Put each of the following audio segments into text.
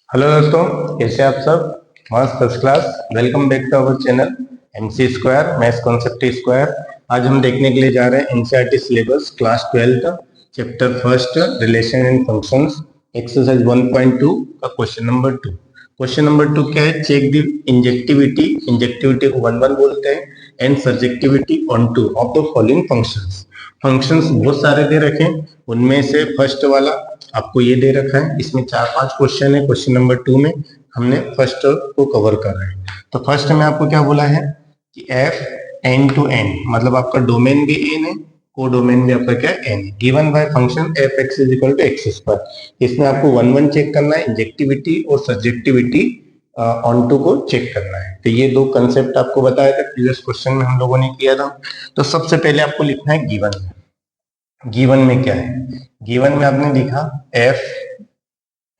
Hello दोस्तों, कैसे आप सब? मस्त first class. Welcome back to our channel MC square maths concept square. आज हम देखने के लिए जा रहे हैं NCERT syllabus class 12 chapter first relation and functions exercise 1.2 का क्वेश्चन नंबर 2। क्वेश्चन नंबर 2 क्या है? Check the injectivity. इंजेक्टिविटी को 1 बोलते हैं and surjectivity onto of the following functions. Functions बहुत सारे दे रखे हैं, उनमें से फर्स्ट वाला आपको ये दे रखा है। इसमें 4-5 क्वेश्चन है। क्वेश्चन नंबर 2 में हमने फर्स्ट को कवर कर रहे हैं। तो फर्स्ट में आपको क्या बोला है कि एफ एन टू एन, मतलब आपका डोमेन भी एन है, को डोमेन भी आपका क्या एन है, given by function f x is equal to x square. इसमें आपको 1 चेक करना है, इंजेक्टिविटी और सब्जेक्टिविटी ऑन टू को चेक करना है। तो ये दो कंसेप्ट आपको बताया था, प्रीवियस क्वेश्चन में हम लोगों ने किया था। तो सबसे पहले आपको लिखना है गिवन। गिवन में क्या है? गिवन में आपने लिखा f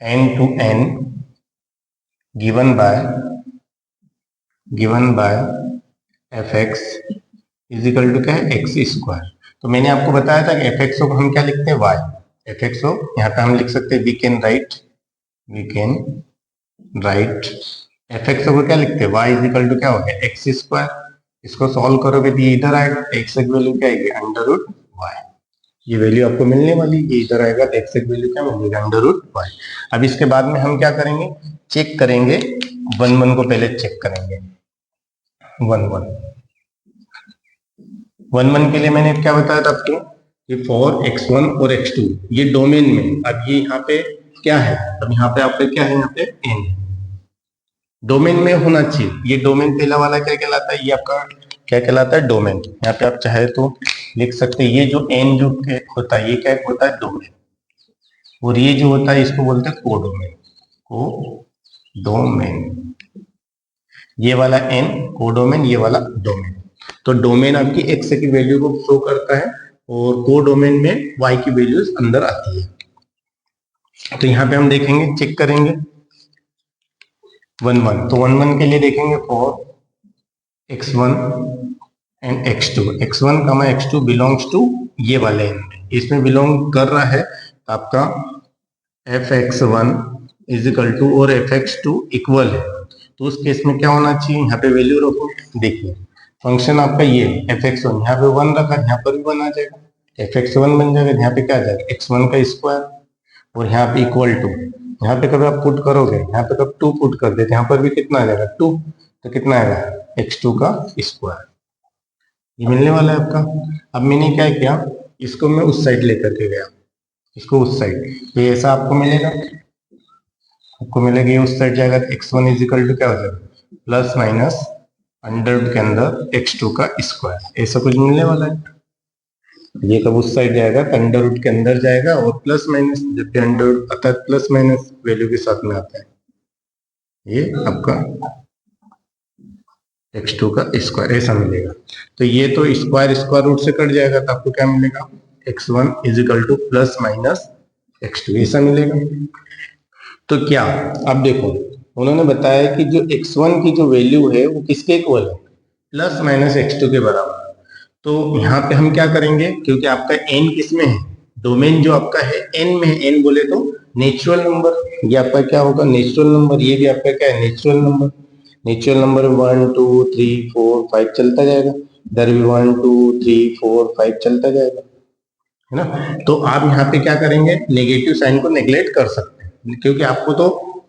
N to N given by f x is equal to क्या है? X square. तो मैंने आपको बताया था कि एफ एक्स को हम क्या लिखते हैं? वाई। एफ एक्स को यहाँ पे हम लिख सकते हैं we can write f x को क्या लिखते हैं? वाई इज इक्वल टू क्या हो गया? X square. इसको सॉल्व करोगे तो ये इधर आएगा, एक्स की वैल्यू क्या आएगी? Under root y. ये वैल्यू आपको मिलने वाली, ये इधर आएगा तो एक्स की वैल्यू क्या मिलेगी? Under root y. अब इसके बाद में हम क्या करेंगे? चेक करेंगे 1 को पहले चेक करेंगे। 1 के लिए मैंने क्या बताया था आपको कि फॉर x1 और x2 ये डोमेन में, अब ये यहाँ पे क्या है? अब यहाँ पे आपका क्या है? यहाँ पे n डोमेन में होना चाहिए। ये डोमेन पहला वाला क्या कहलाता है? ये आपका क्या कहलाता है? डोमेन। यहाँ पे आप चाहे तो लिख सकते हैं ये जो n जो होता है ये क्या होता है? डोमेन। और ये जो होता है इसको बोलते हैं कोडोमेन। कोडोमेन ये वाला n कोडोमेन, ये वाला डोमेन। तो डोमेन आपकी x की वैल्यू को शो करता है और कोडोमेन में y की वैल्यूज अंदर आती है। तो यहाँ पे हम देखेंगे, चेक करेंगे 1 तो 1 के लिए देखेंगे for x1 and x2। x1 कमा x2 बिलोंग्स टू ये वाले n में, इसमें बिलोंग कर रहा है आपका fx1 इज इक्वल टू और fx2 इक्वल है। तो उस केस में क्या होना चाहिए? यहाँ पे वैल्यू रखो। देखिए फंक्शन आपका ये fx1, यहाँ पे 1 रखा, यहाँ पर भी 1 आ जाएगा, fx1 बन जाएगा। यहाँ पे क्या आ जाएगा? x1 का स्क्वायर और यहाँ पे इक्वल टू। यहाँ पे कभी आप पुट करोगे, यहाँ पे कब 2 पुट कर देते, यहाँ पर भी कितना आ जाएगा? 2। तो कितना आएगा? x2 का स्क्वायर। ये मिलने वाला है आपका। अब मैंने क्या किया, इसको मैं उस साइड लेकर के गया, इसको उस साइड, तो ऐसा आपको मिलेगा, आपको मिलेगा ये उस साइड जाएगा तो x1 इज इक्वल टू क्या हो जाएगा? प्लस माइनस अंडर रूट के अंदर x2 का स्क्वायर, ऐसा कुछ मिलने वाला है। ये कब उस साइड जाएगा तो अंडर रूट के अंदर जाएगा और प्लस माइनस, जब भी अंडर रूट आता है प्लस माइनस वैल्यू के साथ में आता है, ये आपका x2 का स्क्वायर ऐसा मिलेगा। तो ये तो स्क्वायर रूट से कट जाएगा तो आपको क्या मिलेगा? x1 is equal to plus minus x2 ऐसा मिलेगा। तो क्या, अब देखो उन्होंने बताया कि जो x1 की जो वैल्यू है वो किसके इक्वल है? प्लस माइनस x2 के बराबर। तो यहाँ पे हम क्या करेंगे, क्योंकि आपका n किस में है? डोमेन जो आपका है n में है। n बोले तो नेचुरल नंबर, ये आपका क्या होगा? Natural number. ये भी आपका क्या है? Natural number. नेचुरल नंबर 1 2 3 4 5 चलता जाएगा, इधर भी 1 2 3 4 5 चलता जाएगा, है ना। तो आप यहाँ पे क्या करेंगे? नेगेटिव साइन को नेग्लेक्ट कर सकते हैं, क्योंकि आपको तो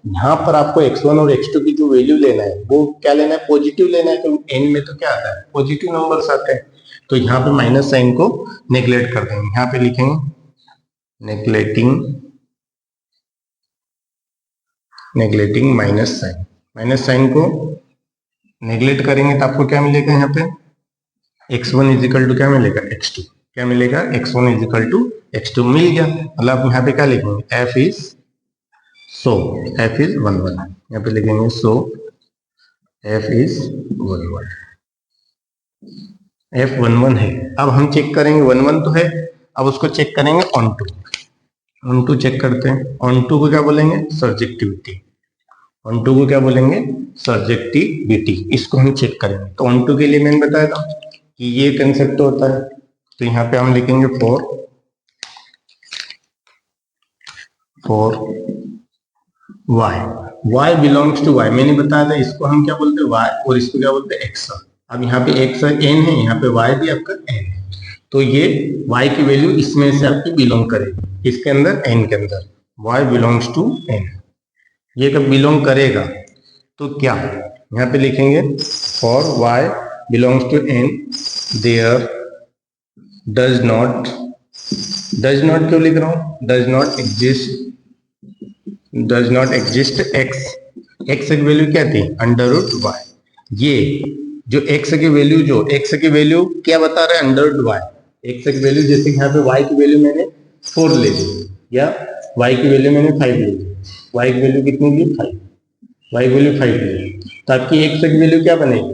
यहाँ पर आपको x1 और x2 की जो वैल्यू लेना है वो क्या लेना है? पॉजिटिव लेना है। तो n में तो क्या आता है? पॉजिटिव नंबर्स आते हैं। तो यहाँ पे माइनस साइन को नेग्लेक्ट कर देंगे, यहाँ पे लिखेंगे neglecting minus sign. Minus sign को नेग्लेक्ट करेंगे तो आपको क्या मिलेगा? यहाँ पे x1 इज इक्वल टू क्या मिलेगा? x2। क्या मिलेगा? x1 is equal to x2 मिल गया। मतलब आप यहाँ पे क्या लिखेंगे? f इज 11, यहाँ पे लिखेंगे सो f इज 11, f 11 है। अब हम चेक करेंगे 11 तो है, अब उसको चेक करेंगे ऑन टू चेक करते हैं। ऑन टू को क्या बोलेंगे? सर्जेक्टिविटी। ऑन टू को क्या बोलेंगे? सर्जेक्टिविटी। इसको हम चेक करेंगे। तो ऑन टू के लिए मैंने बताया था कि ये कंसेप्ट होता है। तो यहाँ पे हम लिखेंगे for y y belongs to y, मैंने बताया था इसको हम क्या बोलते हैं y और इसको क्या बोलते हैं x। अब यहाँ पे x n है, यहाँ पे y भी आपका n है, तो ये y की वैल्यू इसमें से आपकी बिलोंग करेगी, इसके अंदर n के अंदर y बिलोंग्स टू n। ये कब बिलोंग करेगा तो क्या यहाँ पे लिखेंगे for y belongs to n there does not क्यों लिख रहा हूं, डज नॉट एग्जिस्ट x की वैल्यू क्या थी अंडर रूट y। ये जो x की वैल्यू क्या बता रहा है अंडर रूट y, x की वैल्यू जैसे यहाँ पे y की वैल्यू मैंने 4 ले ली या y की वैल्यू मैंने 5 ले ली, y की वैल्यू कितनी ली 5, y की वैल्यू 5 ले ली, तो आपकी x की वैल्यू क्या बनेगी,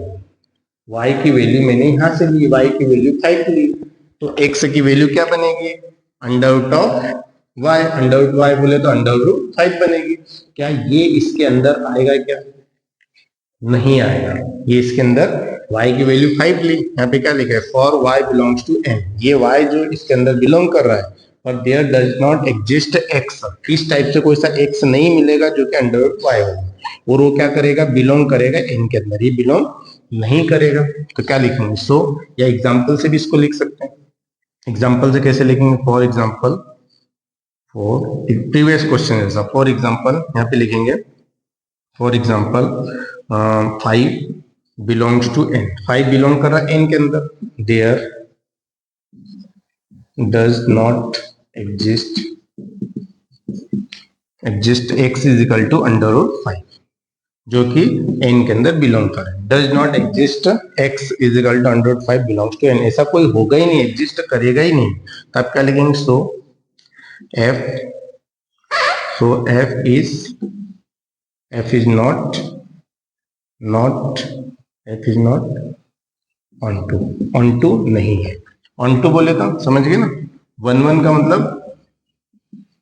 y की वैल्यू मैंने यहां से ली, y की वैल्यू 5 ली, तो x की वैल्यू क्या बनेगी under root of y, under root y बोले तो अंडर रूट 5 बनेगी। क्या ये इसके अंदर आएगा, क्या नहीं आएगा, ये इसके अंदर y की वैल्यू 5 ली, यहाँ पे क्या लिखा है for y belongs to n, ये y जो इसके अंदर बिलोंग कर रहा है, पर there does not exist x, इस टाइप से कोई सा x नहीं मिलेगा जो कि अंडर रूट y होगा, और वो क्या करेगा बिलोंग करेगा n के अंदर, ये बिलोंग नहीं करेगा, तो क्या लिखेंगे सो, या एग्जाम्पल से भी इसको लिख सकते हैं। एग्जाम्पल से कैसे लिखेंगे, for example, for previous question ऐसा, फॉर एग्जाम्पल यहाँ पे लिखेंगे for example 5 belongs to n, 5 belong कर रहा है n के अंदर, there does not exist x is equal to under root 5, जो कि n के अंदर बिलोंग करे, does not exist x is equal to under root 5 belongs to n, ऐसा कोई होगा ही नहीं, एग्जिस्ट करेगा ही नहीं, तो आप क्या लिखेंगे so f is not onto नहीं है, onto बोले तो समझ गए ना, 1 का मतलब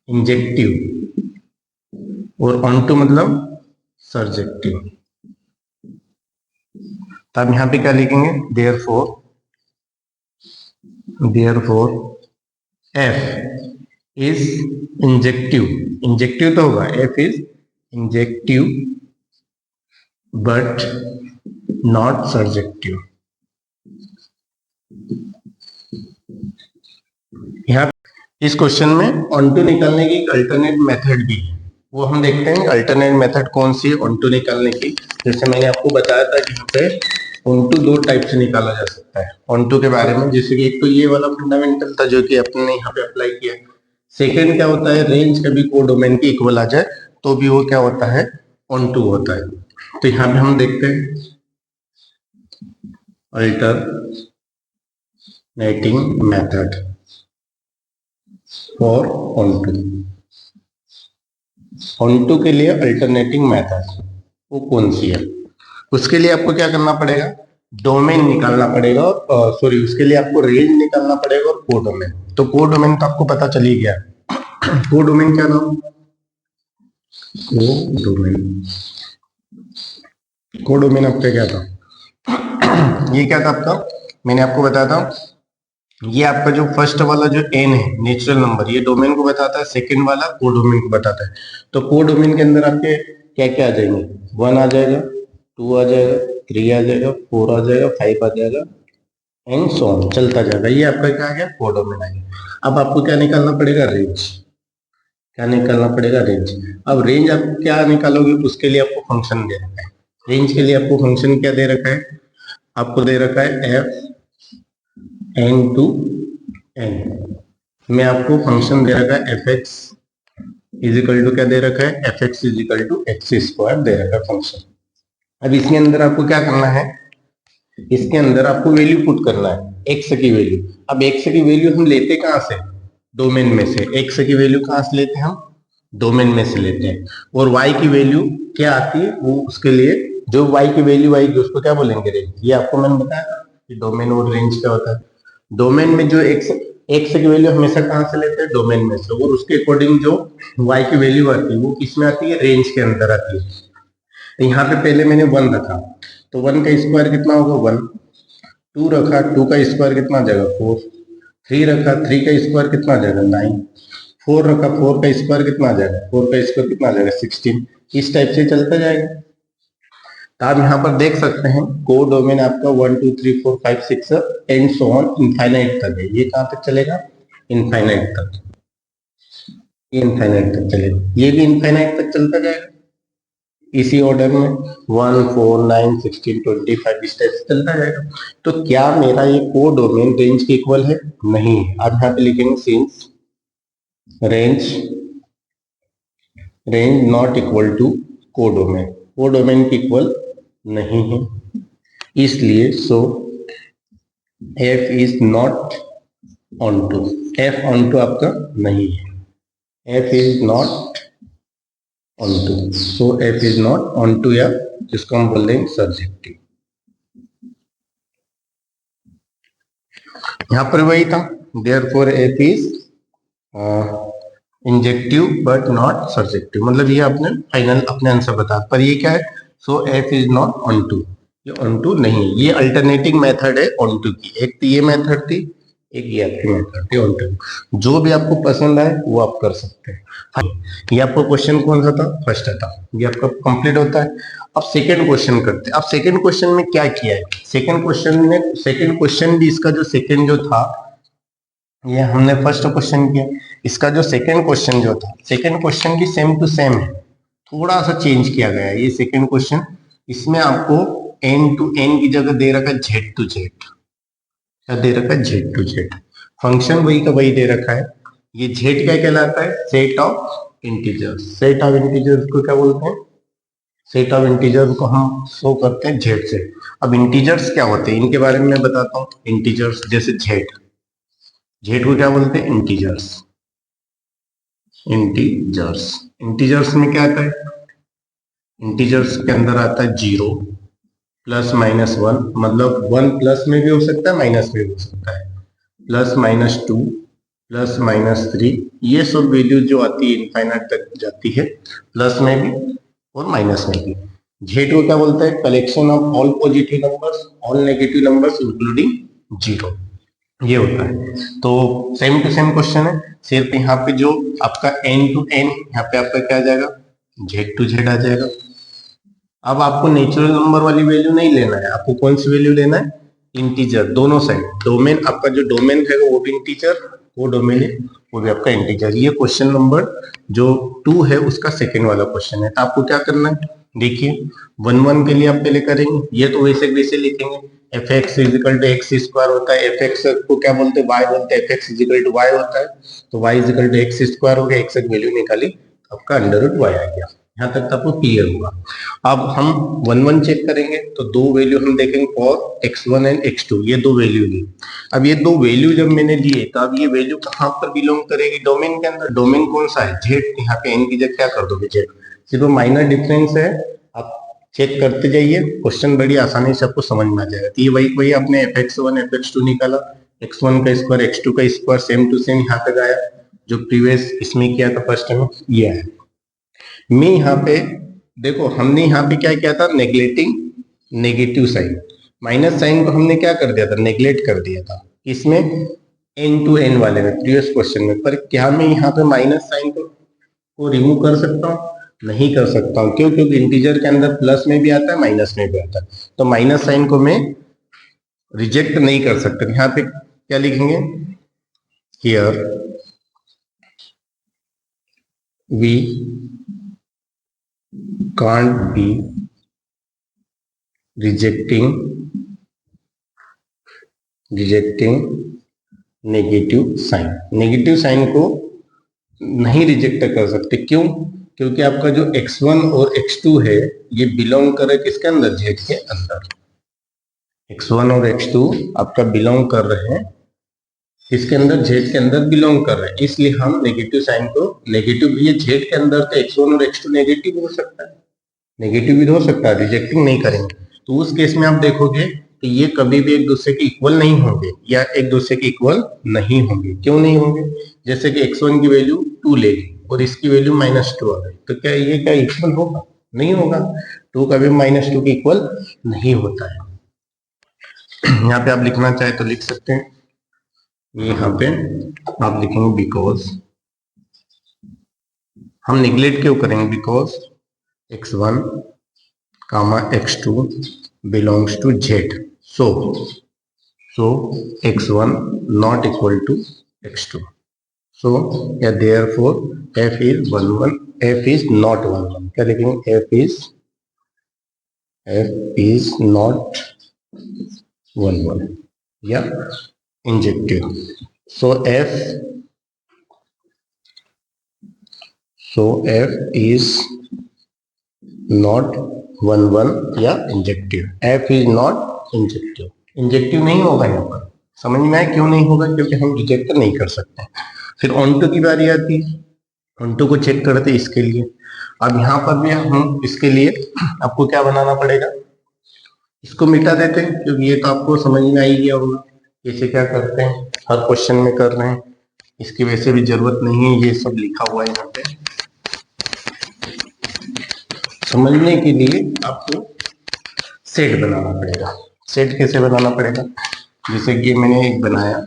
इंजेक्टिव और onto मतलब सर्जेक्टिव, तो आप यहां पे क्या लिखेंगे therefore f is इंजेक्टिव तो होगा, f is injective but not surjective. यहाँ इस क्वेश्चन में ऑन्टू निकालने की अल्टरनेट मेथड भी है, वो हम देखते हैं अल्टरनेट मेथड कौन सी है ऑन्टू निकालने की। जैसे मैंने आपको बताया था कि यहाँ पे ऑन्टू 2 टाइप से निकाला जा सकता है ऑन्टू के बारे में, जैसे कि एक तो ये वाला फंडामेंटल था जो कि अपने यहाँ पे अप्लाई किया, सेकेंड क्या होता है रेंज कभी कोडोमेन की इक्वल आ जाए तो भी वो क्या होता है ऑन्टू होता है। तो यहाँ पे हम देखते हैं अल्टरनेटिंग मेथड फॉर ऑन्टू के लिए अल्टरनेटिंग मेथड वो कौन सी है, उसके लिए आपको क्या करना पड़ेगा डोमेन निकालना पड़ेगा, सॉरी उसके लिए आपको रेंज निकालना पड़ेगा और कोडोमेन। तो कोडोमेन तो आपको पता चल ही गया, कोडोमेन क्या नाम, कोडोमेन आपका क्या था, ये क्या था आपका, मैंने आपको बताया था ये आपका जो फर्स्ट वाला जो n है नेचुरल नंबर, ये डोमेन को बताता है, सेकंड वाला कोडोमेन को बताता है। तो कोडोमेन के अंदर आपके क्या क्या आ जाएंगे, 1 आ जाएगा, 2 आ जाएगा, 3 आ जाएगा, 4 आ जाएगा, 5 आ जाएगा एंड सो ऑन, चलता जाएगा, ये आपका क्या आ गया कोडोमेन आ गया। अब आपको क्या निकालना पड़ेगा रेंज, क्या निकालना पड़ेगा रेंज। अब रेंज आप क्या निकालोगे उसके लिए आपको फंक्शन दे रखा है, रेंज के लिए आपको फंक्शन क्या दे रखा है, आपको दे रखा है f n to n में आपको फंक्शन दे रखा है fx इज इक्वल टू क्या दे रखा है fx is equal to x square दे रखा है फंक्शन। अब इसके अंदर आपको क्या करना है, इसके अंदर आपको वैल्यू पुट करना है x की वैल्यू। अब x की वैल्यू हम लेते कहां से, डोमेन में से, x की वैल्यू कहां से लेते हैं हम डोमेन में से लेते हैं, और y की वैल्यू क्या आती है वो उसके लिए जो y की वैल्यू आएगी उसको क्या बोलेंगे रेंज। ये आपको मैंने बताया कि डोमेन और रेंज क्या होता है, डोमेन में जो x की वैल्यू हमेशा कहां से लेते हैं डोमेन में से, और उसके अकॉर्डिंग जो y की वैल्यू आती है वो किसमें आती है रेंज के अंदर आती है। तो यहाँ पे पहले मैंने 1 रखा तो 1 का स्क्वायर कितना होगा 1, 2 रखा 2 का स्क्वायर कितना आ जाएगा 4, 3 रखा 3 का स्क्वायर कितना आ जाएगा 9, 4 रखा 4 का स्क्वायर कितना आ जाएगा 4 का स्क्वायर कितना आ जाएगा 16, इस टाइप से चलता जाएगा। तो आप यहाँ पर देख सकते हैं को डोमेन आपका 1 2 3 4 5 6 एंड सो ऑन इनफाइनाइट तक है। ये कहाँ तक चलेगा? इनफाइनाइट तक। ये इनफाइनाइट तक चलेगा, ये भी इनफाइनाइट तक चलता जाएगा इसी ऑर्डर में 1 4 9 16 25 इस टाइप से चलता जाएगा। तो क्या मेरा ये को डोमेन रेंज के इक्वल है? नहीं है। अब यहाँ पे लिखेंगे since range not equal to codomain, codomain के इक्वल नहीं है, इसलिए so f is not onto, f onto आपका नहीं है, f is not onto, so f is not onto, या जिसको हम बोल देंगे सब्जेक्टिव। यहां पर वही था, therefore f is injective but not subjective, मतलब ये आपने फाइनल अपने आंसर बता, पर ये क्या है? So f is not onto, ये ऑन टू नहीं, ये अल्टरनेटिंग मेथड है ऑन टू की। एक तो ये मेथड थी, एक ये आपकी मेथड थी ऑन टू। जो भी आपको पसंद आए वो आप कर सकते हैं। हाँ, ये आपको क्वेश्चन कौन सा था? फर्स्ट था, ये आपका कंप्लीट होता है। अब सेकंड क्वेश्चन करते हैं। अब सेकंड क्वेश्चन में क्या किया है? सेकंड क्वेश्चन भी इसका जो सेकंड जो था, ये हमने फर्स्ट क्वेश्चन किया, इसका जो सेकंड क्वेश्चन जो था, सेकंड क्वेश्चन भी सेम टू सेम है, थोड़ा सा चेंज किया गया है ये सेकंड क्वेश्चन। इसमें आपको एन टू एन की जगह दे रखा है जेड टू जेड, क्या दे रखा है? Z to Z. फंक्शन वही का वही दे रखा है। ये जेड क्या कहलाता है? Set of integers. Set of integers को क्या बोलते हैं? सेट ऑफ इंटीजर्स को हम शो करते हैं जेड से। अब इंटीजर्स क्या होते हैं इनके बारे में मैं बताता हूँ। इंटीजर्स जैसे जेड, जेड को क्या बोलते हैं? इंटीजर्स। इंटीजर्स में क्या आता है? इंटीजर्स के अंदर आता है 0 प्लस माइनस 1, मतलब 1 प्लस में भी हो सकता है माइनस में भी हो सकता है, प्लस माइनस 2 प्लस माइनस 3, ये सब वैल्यू जो आती है इनफाइनाइट तक जाती है, प्लस में भी और माइनस में भी। जेड को क्या बोलते हैं? Collection of all positive numbers, all negative numbers including 0, ये होता है। तो सेम टू सेम क्वेश्चन है, सिर्फ यहाँ पे जो आपका एन टू एन, यहाँ पे आपका क्या आ जाएगा? जेड टू जेड आ जाएगा। अब आपको नेचुरल नंबर वाली वैल्यू नहीं लेना है, आपको कौन सी वैल्यू लेना है? इंटीजर, दोनों साइड। डोमेन, आपका जो डोमेन है वो भी इंटीजर, वो डोमेन है वो भी आपका इंटीजर। ये क्वेश्चन नंबर जो 2 है उसका सेकेंड वाला क्वेश्चन है। तो आपको क्या करना है? देखिए 1 1 के लिए आप पहले करेंगे, ये तो वैसे वैसे लिखेंगे, f x is equal to x square होता है, एफ एक्स को क्या बोलते हैं? वाई बोलते हैं, f x is equal to y होता है, तो y is equal to x square हो गया, एक्स की वैल्यू निकाली, आपका अंडर रूट वाई आ गया। यहाँ तक तो आपको क्लियर होगा। अब हम 1 1 चेक करेंगे तो दो वैल्यू हम देखेंगे फॉर x1 एंड x2, ये दो वैल्यू ली। अब ये दो वैल्यू जब मैंने लिए तो अब ये वैल्यू कहाँ पर बिलोंग करेगी? डोमेन के अंदर। डोमेन कौन सा है? जेड। यहाँ पे n की जगह क्या कर दोगे? जेड। सिर्फ माइनर डिफरेंस है, आप चेक करते जाइए, क्वेश्चन बड़ी आसानी से आपको समझ में आ जाएगा। तो ये वही आपने fx1 fx2 निकाला, x1 का स्क्वायर x2 का स्क्वायर सेम टू सेम यहाँ तक आया, जो प्रीवियस इसमें किया था फर्स्ट में, ये आया। मैं यहाँ पे देखो, हमने यहाँ पे क्या किया था? नेगलेटिंग नेगेटिव साइन, माइनस साइन को हमने क्या कर दिया था? नेगलेक्ट कर दिया था। इसमें एन टू एन वाले में, प्रीवियस क्वेश्चन में। पर क्या मैं यहाँ पे माइनस साइन को रिमूव कर सकता हूँ? नहीं कर सकता हूँ। क्यों? क्योंकि इंटीजर के अंदर प्लस में भी आता है माइनस में भी आता है, तो माइनस साइन को मैं रिजेक्ट नहीं कर सकता। यहाँ पे क्या लिखेंगे? Here we can't be rejecting negative sign. Negative sign को नहीं रिजेक्ट कर सकते। क्यों? क्योंकि आपका जो x1 और x2 है ये बिलोंग करे किसके अंदर? जेड के अंदर। x1 और x2 आपका बिलोंग कर रहे हैं किसके अंदर? जेड के अंदर बिलोंग कर रहे हैं, इसलिए हम नेगेटिव साइन को, नेगेटिव ये जेड के अंदर तो x1 और x2 नेगेटिव हो सकता है, नेगेटिव भी हो सकता है, रिजेक्टिंग नहीं करेंगे। तो उस केस में आप देखोगे कि ये कभी भी एक दूसरे के इक्वल नहीं होंगे, या एक दूसरे के इक्वल नहीं होंगे। क्यों नहीं होंगे? जैसे कि x1 की वैल्यू 2 ले ली और इसकी वैल्यू -2 आ गई, तो क्या ये क्या इक्वल होगा? नहीं होगा। 2 कभी -2 के इक्वल नहीं होता है। यहाँ पे आप लिखना चाहे तो लिख सकते हैं, यहाँ पे आप लिखेंगे बिकॉज, हम निगलेक्ट क्यों करेंगे? Because x1 comma x2 belongs to z. So x1 not equal to x2. So yeah, therefore f is 1 1, f is not 1 1. क्या लिखेंगे? f is not 1 1 या injective. So f is not 1 1 या injective. f is not injective. Injective नहीं होगा यहाँ पर. समझ में आया क्यों नहीं होगा? क्योंकि हम रिजेक्ट नहीं कर सकते. फिर ऑनटू की बारी आती है. ऑनटू को चेक करते हैं इसके लिए. अब यहाँ पर भी हम इसके लिए आपको क्या बनाना पड़ेगा? इसको मिटा देते हैं क्योंकि ये तो आपको समझ में आ ही गया होगा. कैसे क्या करते हैं, हर क्वेश्चन में कर रहे हैं. इसकी वैसे भी जरूरत नहीं है, ये सब लिखा हुआ है यहाँ पे. समझने के लिए आपको सेट बनाना पड़ेगा. सेट कैसे बनाना पड़ेगा? जैसे कि मैंने एक बनाया,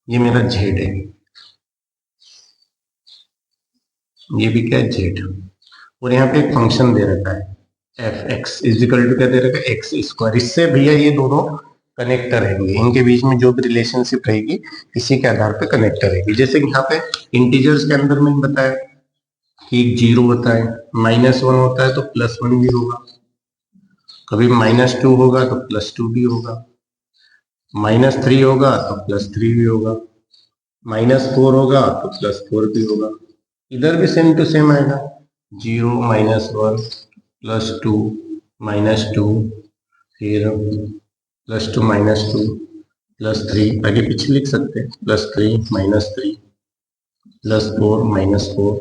ये मेरा जेड है, ये भी क्या है? जेड. और यहाँ पे एक फंक्शन दे रखा है एफ एक्स इजिकल टू क्या दे रखा है? X square. इससे भैया ये दोनों कनेक्टर रहेंगे, इनके बीच में जो भी रिलेशनशिप रहेगी इसी के आधार पे कनेक्टर रहेगी. जैसे कि यहाँ पे इंटीजर्स के अंदर मैंने बताया कि 0 होता है, -1 होता है तो +1 भी होगा, कभी -2 होगा तो +2 भी होगा, -3 होगा तो +3 भी होगा, -4 होगा तो +4 भी होगा. इधर भी सेम टू सेम आएगा. 0 -1 +2 -2 फिर +2 -2 +3 आगे पीछे लिख सकते हैं. +3 -3 +4 -4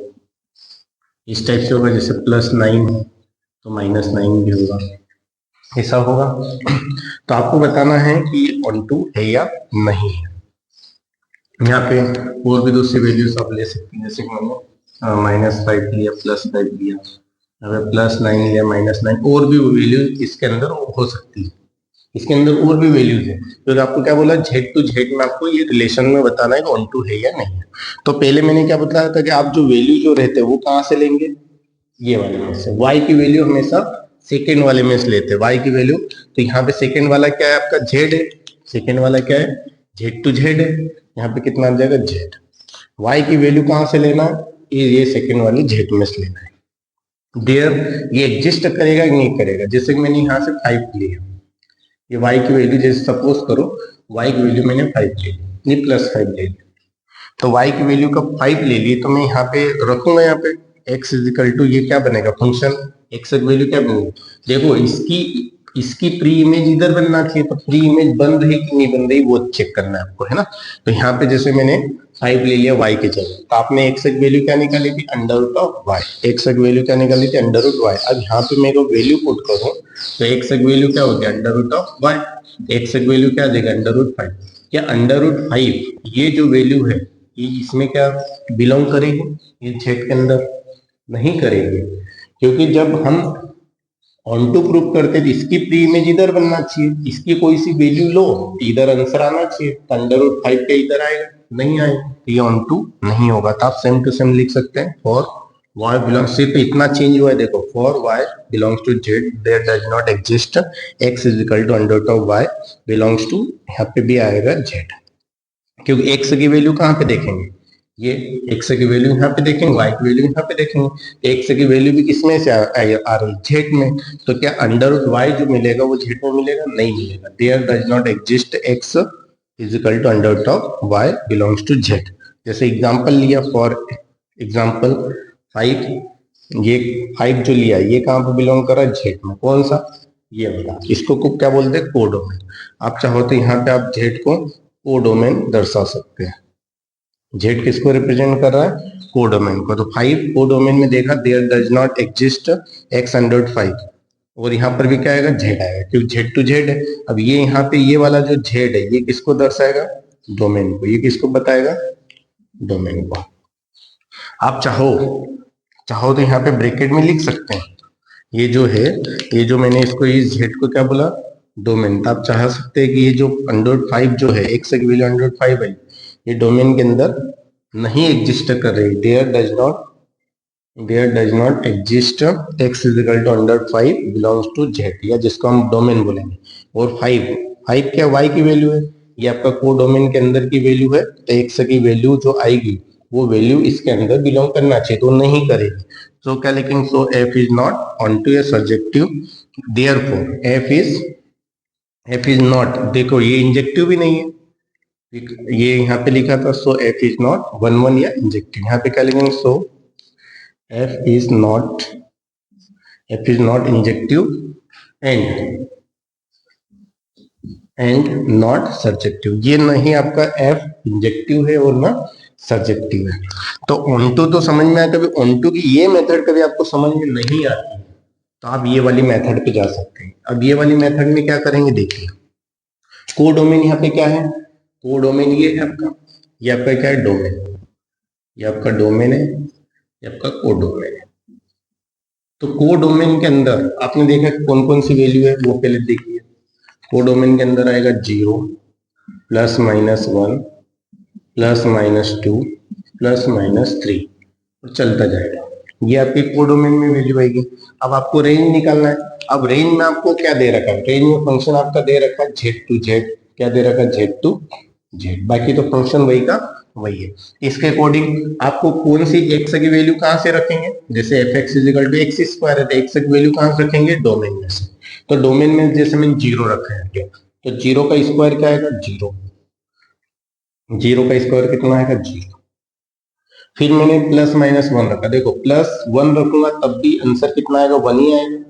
इस टाइप से होगा. जैसे +9 है तो -9 भी होगा, ऐसा होगा. तो आपको बताना है कि ऑनटू है या नहीं है. यहाँ पे और भी दूसरी वैल्यूज आप ले सकते हैं. जैसे कि मैंने -5 लिया, +5 लिया, अगर +9 लिया, -9, और भी वैल्यूज इसके अंदर हो सकती है. इसके अंदर और भी वैल्यूज है. तो आपको क्या बोला? जेड टू जेड में आपको ये रिलेशन में बताना है कि ऑन टू है या नहीं है. तो पहले मैंने क्या बताया था कि आप जो वैल्यू जो रहते हैं वो कहाँ से लेंगे? ये वाले में से. y की वैल्यू हमेशा सेकेंड वाले में से लेते हैं. y की वैल्यू, तो यहाँ पे सेकेंड वाला क्या है? आपका जेड है. सेकेंड वाला क्या है? जेड टू जेड है. यहाँ पे कितना आ जाएगा? जेड. y की वैल्यू कहाँ से लेना है? ये सेकेंड वाली जेड में से लेना है. देयर ये एग्जिस्ट करेगा कि नहीं करेगा? जैसे कि मैंने यहाँ से 5 लिया, ये y की वैल्यू जैसे सपोज करो y की वैल्यू मैंने 5 ले ली, ये +5 ले ली. तो y की वैल्यू का 5 ले ली तो मैं यहाँ पे रखूंगा, यहाँ पे x इजिकल टू ये क्या बनेगा? फंक्शन x की वैल्यू क्या बनेगी? देखो इसकी प्री इमेज इधर बनना चाहिए. तो प्री इमेज बन रही कि नहीं बन रही वो चेक करना है आपको, है ना. तो यहाँ पे जैसे मैंने 5 ले लिया y के जगह, तो आपने x की वैल्यू क्या निकाली थी? √y. x की वैल्यू क्या निकाली थी? √y. अब यहाँ पे मैं वैल्यू पुट करूँ तो x की वैल्यू क्या हो गया? √y. x की वैल्यू क्या देगा? √5. क्या √5 ये जो वैल्यू है ये इसमें क्या बिलोंग करेगी? ये जेड के अंदर नहीं करेगी, क्योंकि जब हम ऑन टू प्रूफ करते थे इसकी प्री इमेज इधर बनना चाहिए. इसकी कोई सी वैल्यू लो, इधर आंसर आना चाहिए. तो √5 के इधर आएगा, नहीं आएगा, ये ऑन टू नहीं होगा. तो आप सेम टू सेम लिख सकते हैं. फॉर y बिलोंग्स, सिर्फ इतना चेंज हुआ है. देखो, for y belongs to z there does not exist x is equal to √y belongs to, यहाँ पे भी आएगा z, क्योंकि x की वैल्यू कहाँ पे देखेंगे? ये x की वैल्यू यहाँ पे देखेंगे, y की वैल्यू यहाँ पे देखेंगे. x की वैल्यू भी किसमें से आ रही? z में. तो क्या √y जो मिलेगा वो z में मिलेगा? नहीं मिलेगा. There does not exist x is equal to √y belongs to z. जैसे एग्जांपल लिया, फॉर एग्जांपल 5, ये 5 जो लिया ये कहाँ पे बिलोंग कर रहा है? z में. कौन सा? ये वाला. इसको क्या बोलते हैं? कोडोमेन. आप चाहो तो यहाँ पे आप z को कोडोमेन दर्शा सकते हैं. z किसको रिप्रेजेंट कर रहा है? कोडोमेन को. तो 5 कोडोमेन में देखा, there does not exist x under 5, और यहाँ पर भी क्या आएगा? z आएगा, क्योंकि z टू z है. अब ये यहाँ पे ये वाला जो z है ये किसको दर्शाएगा? डोमेन को. ये किसको बताएगा? डोमेन को. आप चाहो तो यहाँ पे ब्रैकेट में लिख सकते हैं. ये जो है, ये जो मैंने इसको इस z को क्या बोला? डोमेन. तो आप चाह सकते हैं कि ये जो √5 जो है, x की वैल्यू √5 है, ये डोमेन के अंदर नहीं एग्जिस्ट कर रही. There does not there does not exist x is equal to under 5 belongs to z, या जिसको हम डोमेन बोलेंगे। और 5 क्या y की वैल्यू है, ये आपका को डोमेन के अंदर की वैल्यू है, तो x की वैल्यू जो आएगी वो वैल्यू इसके अंदर बिलोंग करना चाहिए, तो नहीं करेगी। तो क्या लिखेंगे, so f is not onto a subjective, therefore f is not, देखो ये इंजेक्टिव भी नहीं है, ये यहाँ पे लिखा था सो f इज नॉट 1 1 या इंजेक्टिव। यहाँ पे क्या लिखेंगे, so f is not injective and not surjective, ये नहीं आपका f इंजेक्टिव है और ना सर्जेक्टिव है। तो ऑनटू तो समझ में आया, कभी ऑनटू की ये मेथड कभी आपको समझ में नहीं आती तो आप ये वाली मेथड पे जा सकते हैं। अब ये वाली मेथड में क्या करेंगे, देखिए कोडोमेन यहाँ पे क्या है, कोडोमेन ये है आपका, ये आपका क्या है, डोमेन, ये आपका डोमेन है, ये आपका कोडोमेन है। तो कोडोमेन के अंदर आपने देखा कौन कौन सी वैल्यू है, वो पहले देखिए। कोडोमेन के अंदर आएगा 0 plus minus 1 plus minus 2 plus minus 3 और चलता जाएगा, ये आपके कोडोमेन में वैल्यू आएगी। अब आपको रेंज निकालना है। अब रेंज में आपको क्या दे रखा है, रेंज में फंक्शन आपका दे रखा है z टू z, क्या दे रखा है, z टू z, बाकी तो फंक्शन वही का वही है। इसके अकॉर्डिंग आपको कौन सी x की वैल्यू कहां से रखेंगे, जैसे fx is equal to x square है, तो x की वैल्यू कहां से रखेंगे, डोमेन में से। तो डोमेन में जैसे मैंने 0 रखा है, तो 0 का स्क्वायर क्या आएगा, 0, 0 का स्क्वायर कितना आएगा, 0। फिर मैंने प्लस माइनस 1 रखा, देखो प्लस 1 रखूंगा तब भी आंसर कितना आएगा, 1 ही आएगा,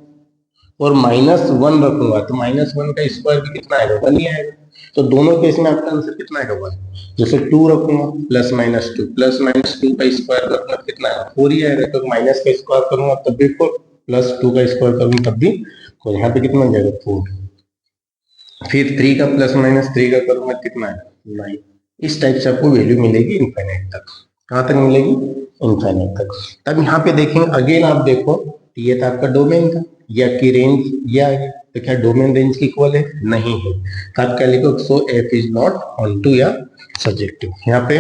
और माइनस 1 रखूंगा तो माइनस 1 का स्क्वायर भी कितना आएगा, 1 ही आएगा। तो दोनों केस में आपका आंसर कितना आएगा, 1। जैसे 2 रखूंगा प्लस माइनस 2 का स्क्वायर करूंगा कितना आएगा, 4 ही आएगा। तो माइनस का स्क्वायर करूंगा तब भी 4, प्लस 2 का स्क्वायर करूंगा तब भी 4, यहाँ पे कितना जाएगा, 4। फिर 3 का प्लस माइनस 3 का करूंगा कितना है, 9। इस टाइप से आपको वैल्यू मिलेगी इनफाइनाइट तक। कहां तक मिलेगी, इनफाइनाइट तक। तब यहाँ पे देखेंगे अगेन, आप देखो ये था आपका डोमेन था, ये आपकी रेंज ये आ गई, तो क्या डोमेन रेंज की इक्वल है, नहीं है। तब क्या लिखो, so f is not onto या सब्जेक्टिव। यहाँ पे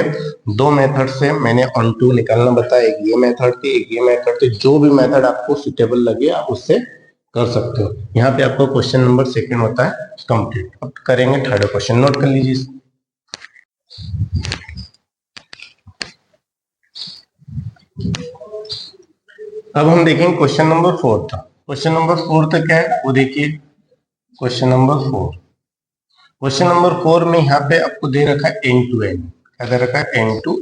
दो मेथड से मैंने ऑन टू निकालना बताया, एक ये मेथड थी, एक ये मेथड थी। जो भी मेथड आपको सुटेबल लगे आप उससे कर सकते हो। यहाँ पे आपको क्वेश्चन नंबर 2 होता है कंप्लीट। अब करेंगे थर्ड क्वेश्चन, नोट कर लीजिए। अब हम देखेंगे क्वेश्चन नंबर 4 था। क्वेश्चन नंबर 4 तक क्या है वो देखिए। क्वेश्चन नंबर 4 में यहाँ पे आपको दे रखा है n टू n, क्या दे रखा है, n टू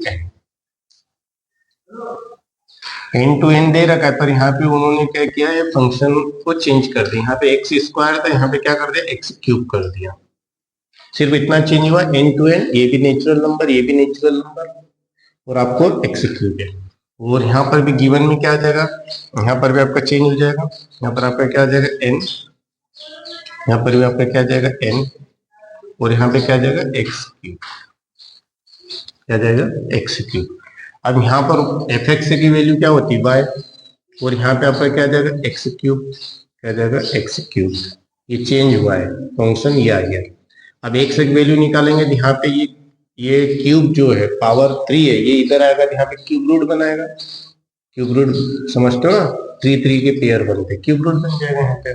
n दे रखा है। पर यहाँ पे उन्होंने क्या किया, ये फंक्शन को चेंज कर दिया। यहाँ पे x स्क्वायर था, यहाँ पे क्या कर दिया, x क्यूब कर दिया। सिर्फ इतना चेंज हुआ, n टू n, ये भी नेचुरल नंबर, ये भी नेचुरल नंबर, और आपको x क्यूब है। और यहाँ पर भी गिवन में क्या आ जाएगा, यहाँ पर भी आपका चेंज हो जाएगा। यहाँ पर आपका क्या आ जाएगा, n, यहाँ पर भी आपका क्या आ जाएगा, n, और यहाँ पे क्या आ जाएगा, x क्यूब, क्या आ जाएगा, x क्यूब। अब यहाँ पर एफ एक्स की वैल्यू क्या होती है, y, और यहाँ पे आपका क्या आ जाएगा, x क्यूब, क्या आ जाएगा, x क्यूब। ये चेंज हुआ है फंक्शन, ये आ गया। अब x की वैल्यू निकालेंगे तो यहाँ पे ये क्यूब जो है पावर 3 है, ये इधर आएगा तो यहाँ पे क्यूब रूट बनाएगा। क्यूब रूट समझते हो ना, 3 3 के पेयर बनते, क्यूब रूट बन जाएगा यहाँ पे।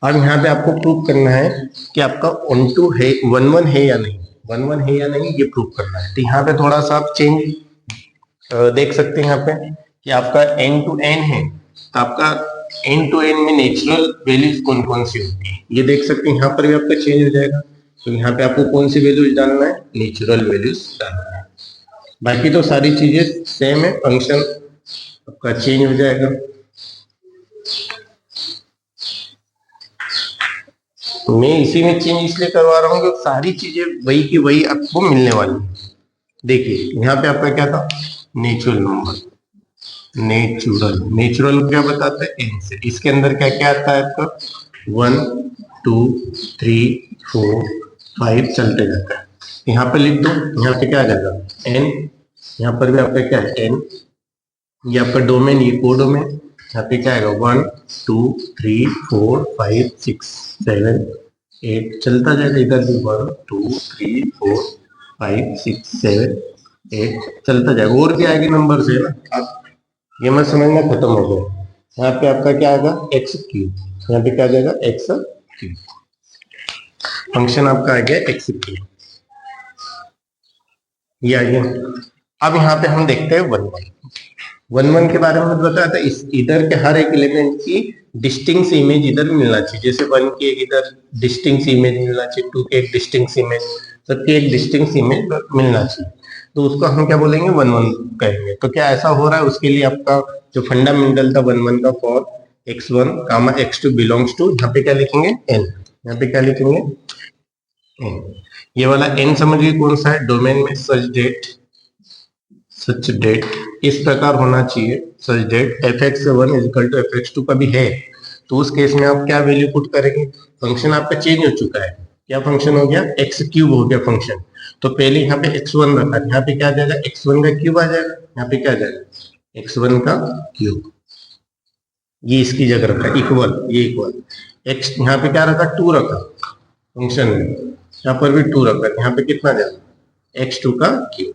अब यहाँ पे आपको प्रूव करना है कि आपका ऑन टू है, 1 1 है या नहीं, 1 1 है या नहीं, ये प्रूव करना है। तो यहाँ पे थोड़ा सा आप चेंज देख सकते हैं यहाँ पे कि आपका n टू n है, तो आपका n टू n में नेचुरल वैल्यूज कौन कौन सी होती है ये देख सकते हैं। यहाँ पर भी आपका चेंज हो जाएगा, तो यहाँ पे आपको कौन सी वैल्यूज डालना है, नेचुरल वैल्यूज डालना है। बाकी तो सारी चीजें सेम है, फंक्शन आपका चेंज हो जाएगा। मैं इसी में चेंज इसलिए करवा रहा हूँ कि सारी चीजें वही की वही आपको मिलने वाली है। देखिए यहाँ पे आपका क्या था, नेचुरल नंबर, नेचुरल क्या बताता है, n से। इसके अंदर क्या क्या आता है आपका, 1 2 3 4 5 चलते जाता है। यहाँ पे लिख दो, यहाँ पे क्या आ जाएगा, n, यहाँ पर भी आपका क्या है, n, ये आपका डोमेन, ये कोडोमेन, यहाँ पे क्या आएगा, 1 2 3 4 5 6 7 8 चलता जाएगा। इधर भी 1 2 3 4 5 6 7 8 चलता जाएगा, और भी आएंगे नंबर से ना। आप ये मत समझना खत्म हो गया। यहाँ पे आपका क्या आएगा एक्स क्यूब, यहाँ पे क्या आ जाएगा एक्स क्यूब, फंक्शन आपका आ गया एक्स क्यूब, ये आ गया। अब यहाँ पे हम देखते हैं वन वन। वन वन के बारे में बताया था, इस इधर के हर एक एलिमेंट की डिस्टिंक्ट इमेज इधर मिलना चाहिए। जैसे वन की एक इधर डिस्टिंक्ट इमेज मिलना चाहिए, टू की एक डिस्टिंक्ट इमेज, सबकी एक डिस्टिंक्ट इमेज मिलना चाहिए, तो उसको हम क्या बोलेंगे वन वन कहेंगे। तो क्या ऐसा हो रहा है, उसके लिए आपका जो फंडामेंटल था वन वन का, for x one comma x two belongs to, यहाँ पे क्या लिखेंगे एन, यहाँ पे क्या लिखेंगे एन। ये वाला एन समझिए कौन सा है, डोमेन में सच डेट इस प्रकार होना चाहिए, such that f x one is equal to f x two का भी है, तो उस केस में आप क्या वैल्यू पुट करेंगे, फंक्शन आपका चेंज हो चुका है, क्या फंक्शन हो गया एक्स क्यूब हो गया फंक्शन। तो पहले यहाँ पे एक्स वन रखा, यहाँ पे क्या आ जाएगा एक्स वन का क्यूब आ जाएगा, यहाँ पे क्या आ जाएगा एक्स वन का क्यूब, ये इसकी जगह रखा इक्वल, ये इक्वल एक्स, यहाँ पे क्या रखा टू रखा फंक्शन में, यहाँ पर भी टू रखा, यहाँ पे कितना जाएगा एक्स टू का क्यूब,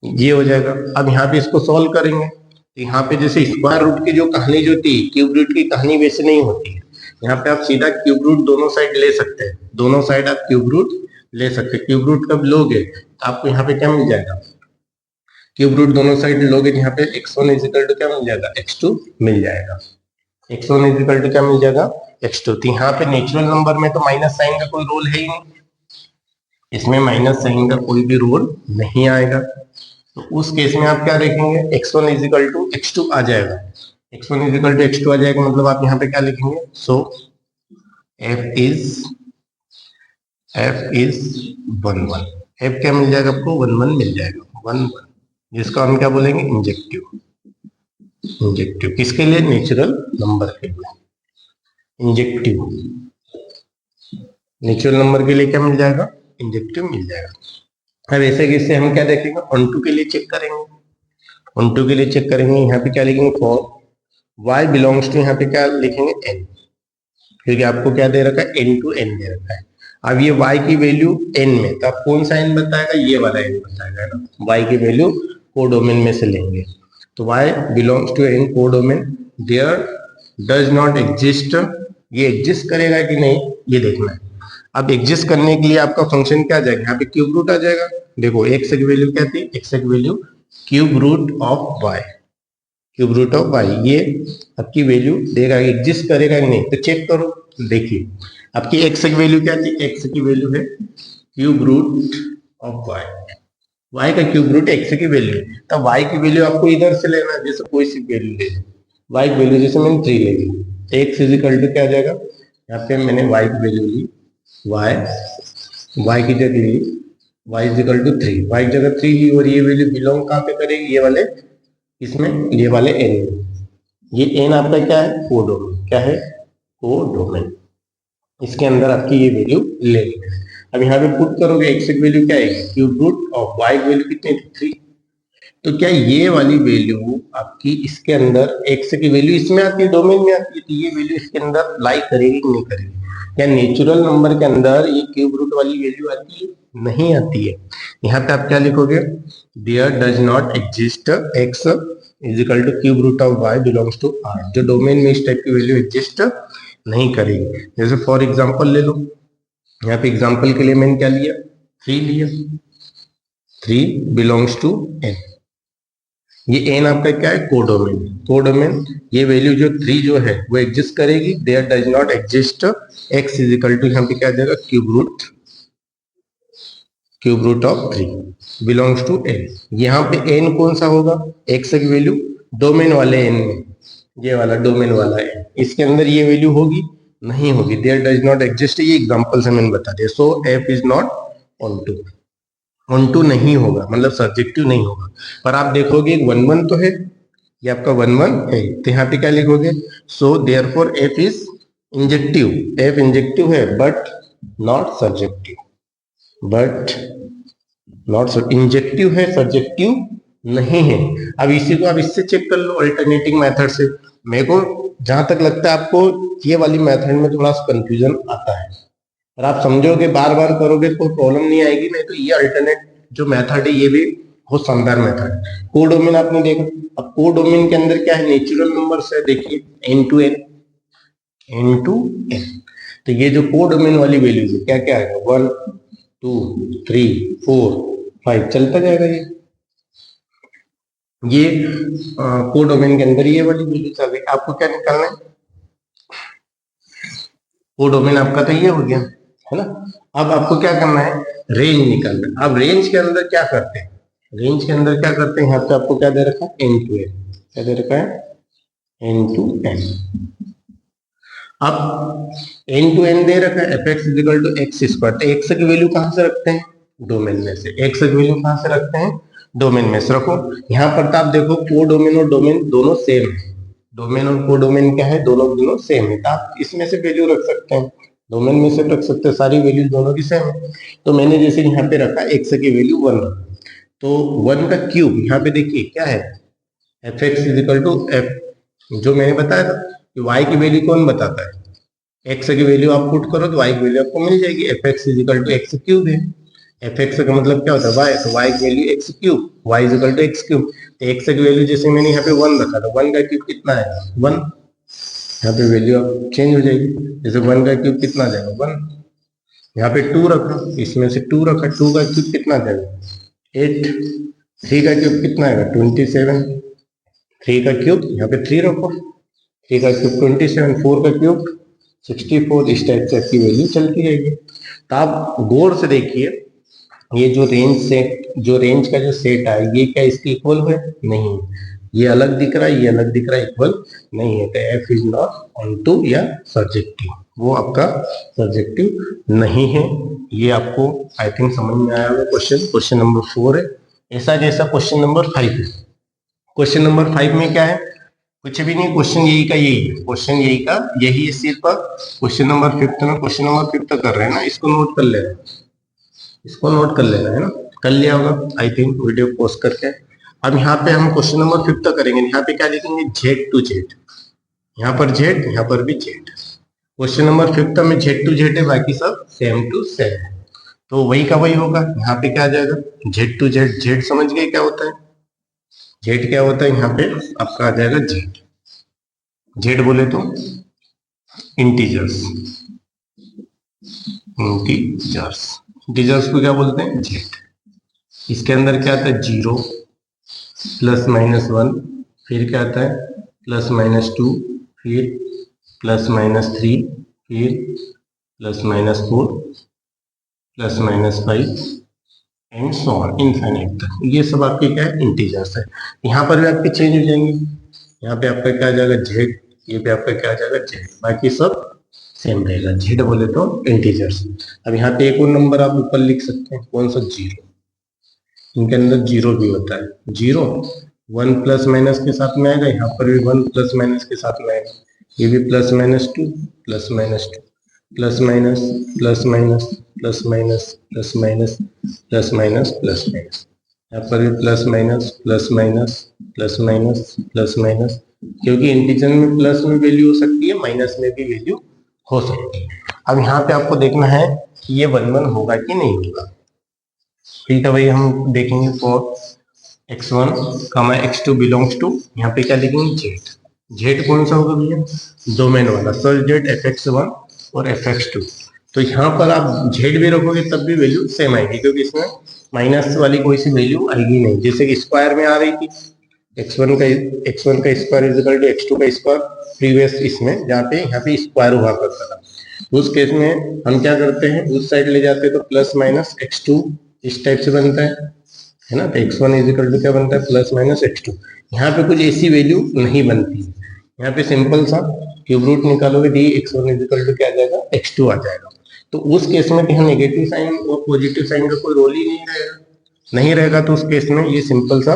ये हो जाएगा। अब यहाँ पे इसको सॉल्व करेंगे, तो यहाँ पे जैसे स्क्वायर रूट की जो कहानी जो थी, क्यूब रूट की कहानी वैसे नहीं होती है। यहाँ पे आप सीधा क्यूब रूट दोनों साइड ले सकते हैं, दोनों साइड आप क्यूब रूट ले सकते हैं। क्यूब रूट कब लोगे तो आपको यहाँ पे क्या मिल जाएगा, क्यूब रूट दोनों साइड लोगे, यहाँ पे x1 इज इक्वल टू क्या मिल जाएगा x2 मिल जाएगा, x1 इज इक्वल टू क्या मिल जाएगा x2। तो यहाँ पे नेचुरल नंबर में तो माइनस साइन का कोई रोल है ही नहीं, इसमें माइनस साइन का कोई भी रोल नहीं आएगा। तो उस केस में आप क्या देखेंगे x1 is equal to x2 आ जाएगा, x1 is equal to x2 आ जाएगा, मतलब आप यहाँ पे क्या लिखेंगे, सो f इज 1 1, f क्या मिल जाएगा आपको 1 1 मिल जाएगा 1 1, जिसको हम क्या बोलेंगे इंजेक्टिव, इंजेक्टिव किसके लिए नेचुरल नंबर के लिए, इंजेक्टिव नेचुरल नंबर के लिए क्या मिल जाएगा इंजेक्टिव मिल जाएगा। अब ऐसे किससे हम क्या देखेंगे ऑन टू के लिए चेक करेंगे, ऑन टू के लिए चेक करेंगे, यहाँ पे क्या लिखेंगे फॉर y बिलोंग्स टू, यहाँ पे क्या लिखेंगे n, क्योंकि आपको क्या दे रखा है n टू n दे रखा है। अब ये y की वैल्यू n में, तो आप कौन सा n बताएगा, ये वाला n बताएगा ना, y की वैल्यू कोडोमेन में से लेंगे, तो y belongs to n codomain, there does not exist, ये एग्जिस्ट करेगा कि नहीं ये देखना है। अब एग्जिस्ट करने के लिए आपका फंक्शन क्या आ जाएगा, यहाँ पे क्यूब रूट आ जाएगा, देखो x की वैल्यू क्या थी, x की value cube root of y, cube root of y, ये आपकी वैल्यू देगा, एग्जिस्ट करेगा कि नहीं, तो चेक करो, देखिए आपकी x की वैल्यू क्या थी, x की वैल्यू है cube root of y, y का क्यूब रूट x की वैल्यू, तो y की वैल्यू आपको इधर से लेना है, जैसे कोई सी वैल्यू ले लो, y की वैल्यू जैसे मैंने 3 ले ली, x इज इक्वल टू क्या आ जाएगा, यहाँ पे मैंने y की वैल्यू ली, y की जगह ली y is equal to 3, y की जगह 3 ली, और ये वैल्यू बिलोंग कहाँ पे करेगी, ये वाले इसमें, ये वाले n, ये n आपका क्या है कोडोमेन, क्या है कोडोमेन, इसके अंदर आपकी ये वैल्यू ले ली। अब यहाँ पे पुट करोगे x की वैल्यू क्या है क्यूब रूट ऑफ y की वैल्यू कितनी थी 3, तो क्या ये वाली वैल्यू आपकी इसके अंदर x की वैल्यू इसमें आती है, डोमेन में आती है, तो ये वैल्यू इसके अंदर लाई करेगी कि नहीं करेगी, क्या नेचुरल नंबर के अंदर ये क्यूब रूट वाली वैल्यू आती है, नहीं आती है। यहाँ पे आप क्या लिखोगे, there does not exist x is equal to cube root of y belongs to r, जो डोमेन में इस टाइप की वैल्यू एग्जिस्ट नहीं करेगी। जैसे फॉर एग्जांपल ले लो, यहाँ पे एग्जांपल के लिए मैंने क्या लिया 3 लिया, 3 बिलोंग्स टू n, ये n आपका क्या है कोडोमेन, कोडोमेन ये वैल्यू जो 3 जो है वो एग्जिस्ट करेगी, there does not exist x is equal to यहाँ पे क्या आ जाएगा cube root of 3 belongs to n, यहाँ पे n कौन सा होगा x की वैल्यू डोमेन वाले n में, ये वाला डोमेन वाला n, इसके अंदर ये वैल्यू होगी नहीं होगी, देयर डज नॉट एग्जिस्ट, ये एग्जांपल से मैंने बता दिया। So f is not onto, onto नहीं होगा मतलब सब्जेक्टिव नहीं होगा। पर आप देखोगे 1 1 तो है, ये आपका 1 1 है, तो यहाँ पे क्या लिखोगे, so therefore f is injective, f injective है but not surjective, but not injective है सब्जेक्टिव नहीं है। अब इसी को आप इससे चेक कर लो अल्टरनेटिंग मेथड से, मेरे को जहां तक लगता है आपको ये वाली मेथड में थोड़ा सा कंफ्यूजन आता है, और आप समझोगे बार बार करोगे तो प्रॉब्लम नहीं आएगी, नहीं तो ये अल्टरनेट जो मेथड है ये भी बहुत शानदार मेथड। कोडोमेन आपने देखा, अब कोडोमेन के अंदर क्या है, नेचुरल नंबर्स है, देखिए n to n। तो ये जो कोडोमेन वाली वैल्यूज है क्या क्या आएगा, 1 2 3 4 5 चलता जाएगा। ये कोडोमेन के अंदर ये वाली वैल्यूज आ गई। आपको क्या निकालना है, कोडोमेन आपका तो ये हो गया है ना। अब आपको क्या करना है, रेंज निकालना है। अब रेंज के अंदर क्या करते हैं, रेंज के अंदर क्या करते हैं, यहाँ पे आपको क्या दे रखा है, n to n। क्या दे रखा है, n to n। अब n to n दे रखा है, fx equal to x square. तो x की वैल्यू कहां से रखते हैं, डोमेन में से। x की वैल्यू कहां से रखते हैं, डोमेन में से रखो। यहाँ पर तो आप देखो कोडोमेन और डोमेन दोनों सेम है, डोमेन और कोडोमेन क्या है, दोनों सेम है। तो आप इसमें से वैल्यू रख सकते हैं, डोमेन में से रख सकते हैं, सारी वैल्यू दोनों की सेम है। तो मैंने जैसे यहाँ पे रखा x की वैल्यू 1 रखा, तो 1 का क्यूब यहाँ पे देखिए क्या है, f x is equal to f, जो मैंने बताया था कि y की वैल्यू कौन बताता है, x की वैल्यू आप पुट करो तो y की वैल्यू आपको मिल जाएगी। F x is equal to x cube है, एफ एक्स का मतलब क्या होता है y, तो y की value x cube, y is equal to x cube. तो x की वैल्यू जैसे मैंने यहाँ पे 1 रखा था, 1 का क्यूब कितना आएगा 1, यहाँ पे वैल्यू अब चेंज हो जाएगी। जैसे 1 का क्यूब कितना आ जाएगा 1, यहाँ पे 2 रखा, इसमें से 2 रखा, 2 का क्यूब कितना आ जाएगा 8, 3 का क्यूब कितना आएगा 27, 3 का क्यूब यहाँ पे 3 रखो, 3 का क्यूब 27, 4 का क्यूब 64। इस टाइप से आपकी वैल्यू चलती रहेगी। तो आप गौर से देखिए, ये जो रेंज का जो सेट है, ये क्या इसके इक्वल है, नहीं, ये अलग दिख रहा है, ये अलग दिख रहा है, इक्वल नहीं है। तो f is not onto या सब्जेक्टिव, वो आपका सब्जेक्टिव नहीं है। ये आपको आई थिंक समझ में आया होगा। क्वेश्चन नंबर 4 है, ऐसा जैसा क्वेश्चन नंबर 5 है। क्वेश्चन नंबर 5 में क्या है, कुछ भी नहीं, क्वेश्चन यही का यही है, क्वेश्चन यही का यही है सिर्फ। क्वेश्चन नंबर 5 में, क्वेश्चन नंबर 5 कर रहे हैं ना, इसको नोट कर लेना, इसको नोट कर लेना है ना, कर लिया होगा आई थिंक वीडियो पोस्ट करके। अब यहाँ पे हम क्वेश्चन नंबर 5 करेंगे, यहाँ पे क्या लिखेंगे, जेड टू जेड, यहाँ पर जेड, यहाँ पर भी जेड। क्वेश्चन नंबर 5 में जेड टू जेड है, बाकी सब सेम टू सेम है, तो वही का वही होगा। यहाँ पे क्या आ जाएगा, जेड टू जेड, जेड समझ गए क्या होता है, जेड क्या होता है, यहाँ पे आपका आ जाएगा जेड। जेड बोले तो इंटीजर्स, इंटीजर्स को क्या बोलते हैं, जेड। इसके अंदर क्या आता है, 0 प्लस माइनस 1, फिर क्या आता है प्लस माइनस 2, फिर प्लस माइनस 3, फिर plus minus 4, plus minus 5 and so on infinite तक। ये सब आपके क्या है, इंटीजर्स है। यहाँ पर भी आपके चेंज हो जाएंगे, यहाँ पे आपका क्या आ जाएगा जेड, ये भी आपका क्या आ जाएगा जेड, बाकी सब सेम रहेगा। जेड बोले तो इंटीजर्स। अब यहाँ पे एक और नंबर आप ऊपर लिख सकते हैं, कौन सा, 0। इनके अंदर 0 भी होता है, 0 1 प्लस माइनस के साथ में आएगा, यहाँ पर भी 1 प्लस माइनस के साथ में आएगा, ये भी plus minus 2 plus minus 2 plus minus plus minus plus minus plus minus plus minus plus minus, यहाँ पर भी plus minus plus minus plus minus plus minus, क्योंकि इंटीजर में प्लस में वैल्यू हो सकती है, माइनस में भी वैल्यू हो सकती है। अब यहाँ पे आपको देखना है कि ये 1 1 होगा कि नहीं होगा। ठीक है भाई, हम देखेंगे for x1, x2 belongs to, यहाँ पे क्या लिखेंगे, जेड। जेड कौन सा होगा भैया, डोमेन वाला, सर जेड fx1 और fx2। तो यहाँ पर आप जेड भी रखोगे तब भी वैल्यू सेम आएगी, क्योंकि इसमें माइनस वाली कोई सी वैल्यू आएगी नहीं। जैसे कि स्क्वायर में आ रही थी, x1 का स्क्वायर इक्वल टू x2 का स्क्वायर प्रीवियस इसमें, जहाँ पे यहाँ पे स्क्वायर हुआ करता था, उस केस में हम क्या करते हैं, उस साइड ले जाते हैं तो प्लस माइनस x2 इस टाइप से बनता है ना। तो x1 इक्वल टू क्या बनता है, प्लस माइनस x2। यहाँ पे कुछ ऐसी वैल्यू नहीं बनती, यहाँ पे सिंपल सा क्यूब रूट निकालोगे, डी x1 इक्वल टू क्या आ जाएगा, x2 आ जाएगा। तो उस केस में क्या नेगेटिव साइन और पॉजिटिव साइन का कोई रोल ही नहीं रहेगा। तो उस केस में ये सिंपल सा,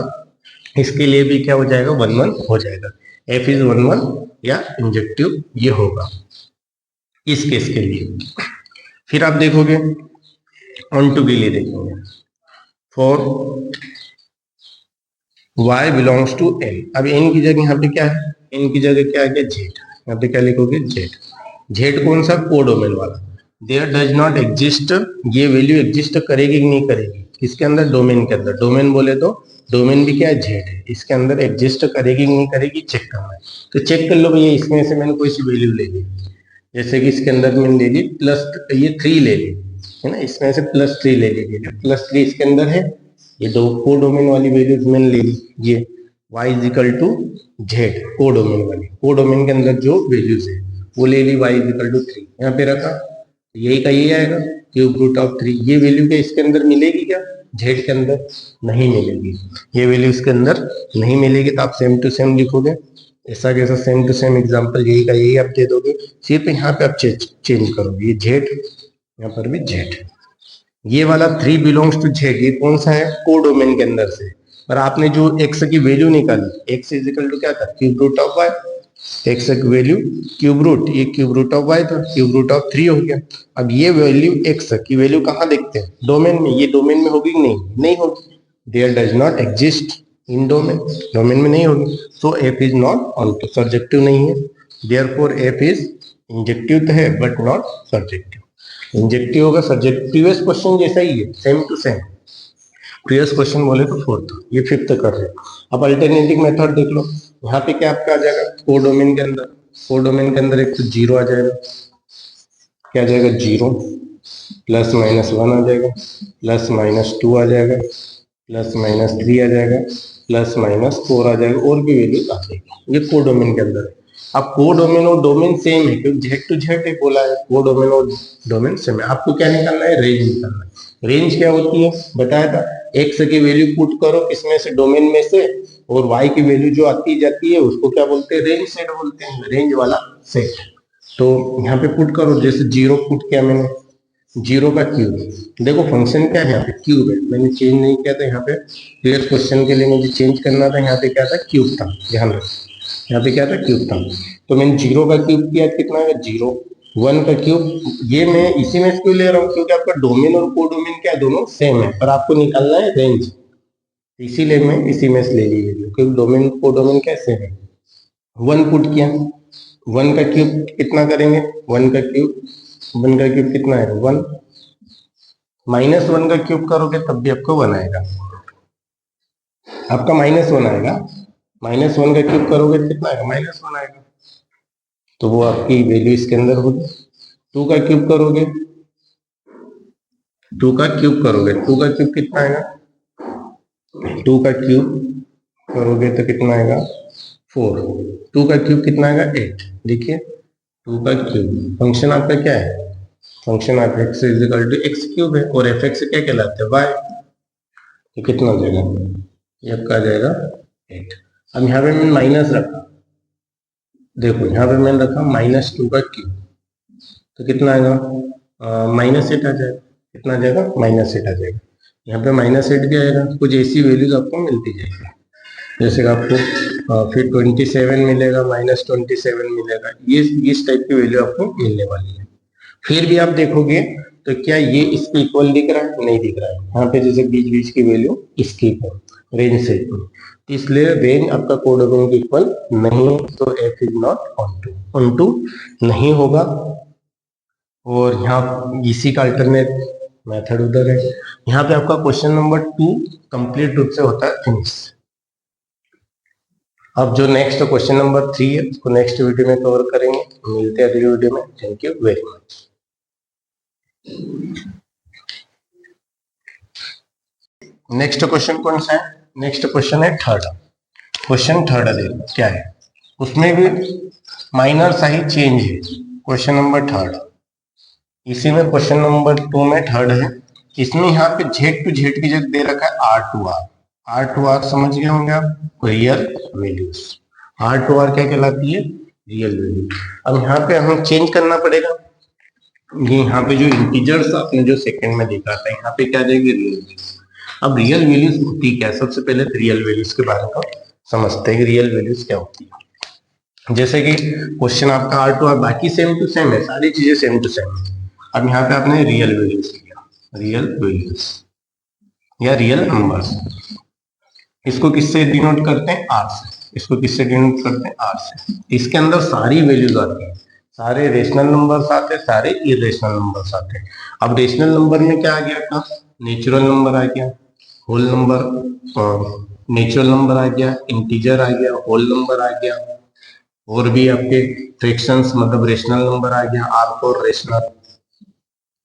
इसके लिए भी क्या हो जाएगा, 1 1 हो जाएगा। एफ इज 1 1 या इंजेक्टिव ये होगा इस केस के लिए। फिर आप देखोगे ऑन टू के लिए देखेंगे, फॉर y बिलोंग्स टू n। अब n की जगह यहाँ पे क्या है, n की जगह क्या है, जेड। यहाँ पे क्या लिखोगे, जेड। जेड कौन सा, कोडोमेन वाला। देयर डज नॉट एग्जिस्ट, ये वैल्यू एग्जिस्ट करेगी कि नहीं करेगी, किसके अंदर, डोमेन के अंदर। डोमेन बोले तो डोमेन भी क्या है, जेड है। इसके अंदर एग्जिस्ट करेगी कि नहीं करेगी, चेक करना है। तो चेक कर लो भैया, इसमें से मैंने कोई सी वैल्यू ले ली, जैसे कि इसके अंदर मैंने ले ली प्लस, ये 3 ले ली है ना, इसमें से +3 ले ली, +3 इसके अंदर है। ये दो को डोमेन वाली वैल्यूज मैंने ले ली, ये y is equal to Z, codomain वाली, को डोमेन के अंदर जो वैल्यूज है वो ले ली, y इज इक्वल टू 3 यहाँ पे रखा, यही का यही आएगा क्यूब रूट ऑफ 3। ये वैल्यू क्या इसके अंदर मिलेगी क्या, जेड के अंदर नहीं मिलेगी, ये वैल्यू इसके अंदर नहीं मिलेगी। तो आप सेम टू सेम लिखोगे, ऐसा कैसा सेम टू सेम एग्जांपल, यही का यही आप दे दोगे, सिर्फ यहाँ पे आप चेंज करोगे, ये जेड, यहाँ पर भी जेड। ये वाला 3 बिलोंग्स टू जेड, ये कौन सा है, को डोमेन के अंदर से। पर आपने जो x की वैल्यू निकाली, x इज इक्वल टू क्या था, cube root of y, x की वैल्यू क्यूब रूट, ये क्यूब रूट ऑफ y था, क्यूब रूट ऑफ 3 हो गया। अब ये वैल्यू x की वैल्यू कहाँ देखते हैं, डोमेन में। ये डोमेन में होगी कि नहीं, नहीं होगी, there does not exist in domain, domain में नहीं होगी। So f is not onto, subjective नहीं है, देयरफॉर f इज इंजेक्टिव तो है बट नॉट सब्जेक्टिव। इंजेक्टिव होगा, सब्जेक्टिव क्वेश्चन जैसा ही है, same to same. Previous question बोले तो 4th, ये 5th कर रहे हैं। अब अल्टरनेटिव मेथड देख लो, यहाँ पे क्या आपका आ जाएगा, को डोमेन के अंदर, को डोमेन के अंदर एक तो 0 आ जाएगा, क्या आ जाएगा 0, +-1 आ जाएगा, +-2 आ जाएगा, +-3 आ जाएगा, +-4 आ जाएगा, और भी वैल्यू आ जाएगी। ये को डोमेन के अंदर है। अब को डोमेन और डोमेन सेम है, क्योंकि जेड टू जेड है बोला है, को डोमेन और डोमेन सेम है। आपको क्या निकालना है, रेंज निकालना है। रेंज क्या होती है बताया था, x की वैल्यू पुट करो इसमें से, डोमेन में से, और y की वैल्यू जो आती जाती है उसको क्या बोलते हैं, रेंज सेट बोलते हैं, रेंज वाला सेट। तो यहाँ पे पुट करो, जैसे 0 पुट किया मैंने, 0 का क्यूब, देखो फंक्शन क्या है यहाँ पे, क्यूब है, मैंने चेंज नहीं किया था यहाँ पे, प्रीवियस क्वेश्चन के लिए मुझे चेंज करना था, यहाँ पे क्या था, क्यूब था, ध्यान रखो यहाँ पे क्या था, क्यूब था। तो मैंने 0 का क्यूब किया, कितना है 0, 1 का क्यूब, ये मैं इसी में क्यों ले रहा हूँ, क्योंकि आपका डोमेन और को डोमेन क्या है, दोनों सेम है, पर आपको निकालना है रेंज, इसीलिए मैं इसी में से ले ली, क्योंकि डोमेन को डोमेन क्या सेम है। 1 पुट किया, 1 का क्यूब कितना करेंगे, 1 का क्यूब कितना है 1, -1 का क्यूब करोगे तब भी आपको 1 आएगा, आपका -1 आएगा, -1 का क्यूब करोगे कितना आएगा, -1 आएगा, तो वो आपकी वैल्यू इसके अंदर होगी। 2 का क्यूब करोगे, 2 का क्यूब कितना आएगा, 2 का क्यूब करोगे तो कितना आएगा 4, 2 का क्यूब कितना आएगा 8। देखिए 2 का क्यूब, फंक्शन आपका क्या है, फंक्शन आपका x is equal to x cube है, और एफ एक्स क्या कहलाता है, y, तो कितना हो जाएगा, ये आपका आ जाएगा 8। अब यहाँ पे मैंने माइनस रखा, देखो यहाँ पे मैंने रखा -2 का क्यूब, तो कितना आएगा, -8 आ जाएगा, कितना आ जाएगा, -8 आ जाएगा। यहाँ पे -8 भी आएगा, कुछ ऐसी वैल्यूज आपको मिलती जाएगी, जैसे कि आपको फिर 27 मिलेगा, -27 मिलेगा, ये इस टाइप की वैल्यू आपको मिलने वाली है। फिर भी आप देखोगे तो क्या ये इसके इक्वल दिख रहा है, नहीं दिख रहा है, यहाँ पे जैसे बीच बीच की वैल्यू इसकी है, रेंज से, इसलिए रेंज आपका को डोमेन के इक्वल नहीं है, तो f is not onto नहीं होगा। और यहाँ इसी का अल्टरनेट मेथड उधर है। यहाँ पे आपका क्वेश्चन नंबर 2 कंप्लीट रूप से होता है फिनिश। अब जो नेक्स्ट क्वेश्चन नंबर 3 है उसको नेक्स्ट वीडियो में कवर करेंगे, मिलते हैं अगली वीडियो में। Thank you very much. Next question कौन सा है, नेक्स्ट क्वेश्चन है थर्ड। क्वेश्चन थर्ड देखो क्या है, उसमें भी माइनर सा ही चेंज है। क्वेश्चन नंबर थर्ड, इसी में क्वेश्चन नंबर 2 में थर्ड है, इसमें यहाँ पे जेड टू जेड की जगह दे रखा है R to R. R to R समझ गए होंगे आप, real values. R to R क्या कहलाती है, रियल वैल्यू। अब यहाँ पे हमें चेंज करना पड़ेगा, ये यहाँ पे जो इंटीजर्स आपने जो सेकंड में देखा था, यहाँ पे क्या जाएगी, रियल वैल्यूज। अब रियल वैल्यूज होती क्या है, सबसे पहले रियल वैल्यूज के बारे में समझते हैं, रियल वैल्यूज क्या होती है। जैसे कि क्वेश्चन आपका आर टू आर बाकी सेम टू सेम है, सारी चीजें सेम टू सेम है। अब यहाँ पे आपने रियल वैल्यूज लिया, रियल वैल्यूज या रियल नंबर्स, इसको किससे डिनोट करते हैं, आर से। इसको किससे डिनोट करते हैं, आर से। इसके अंदर सारी वैल्यूज आती हैं, सारे रेशनल नंबर्स आते हैं, सारे इरेशनल नंबर्स आते हैं। अब रेशनल नंबर में क्या आ गया था, नेचुरल नंबर आ गया, होल नंबर और नेचुरल नंबर आ गया, इंटीजर आ गया, होल नंबर आ गया, और भी आपके फ्रैक्शंस मतलब रेशनल नंबर आ गया, R for rational,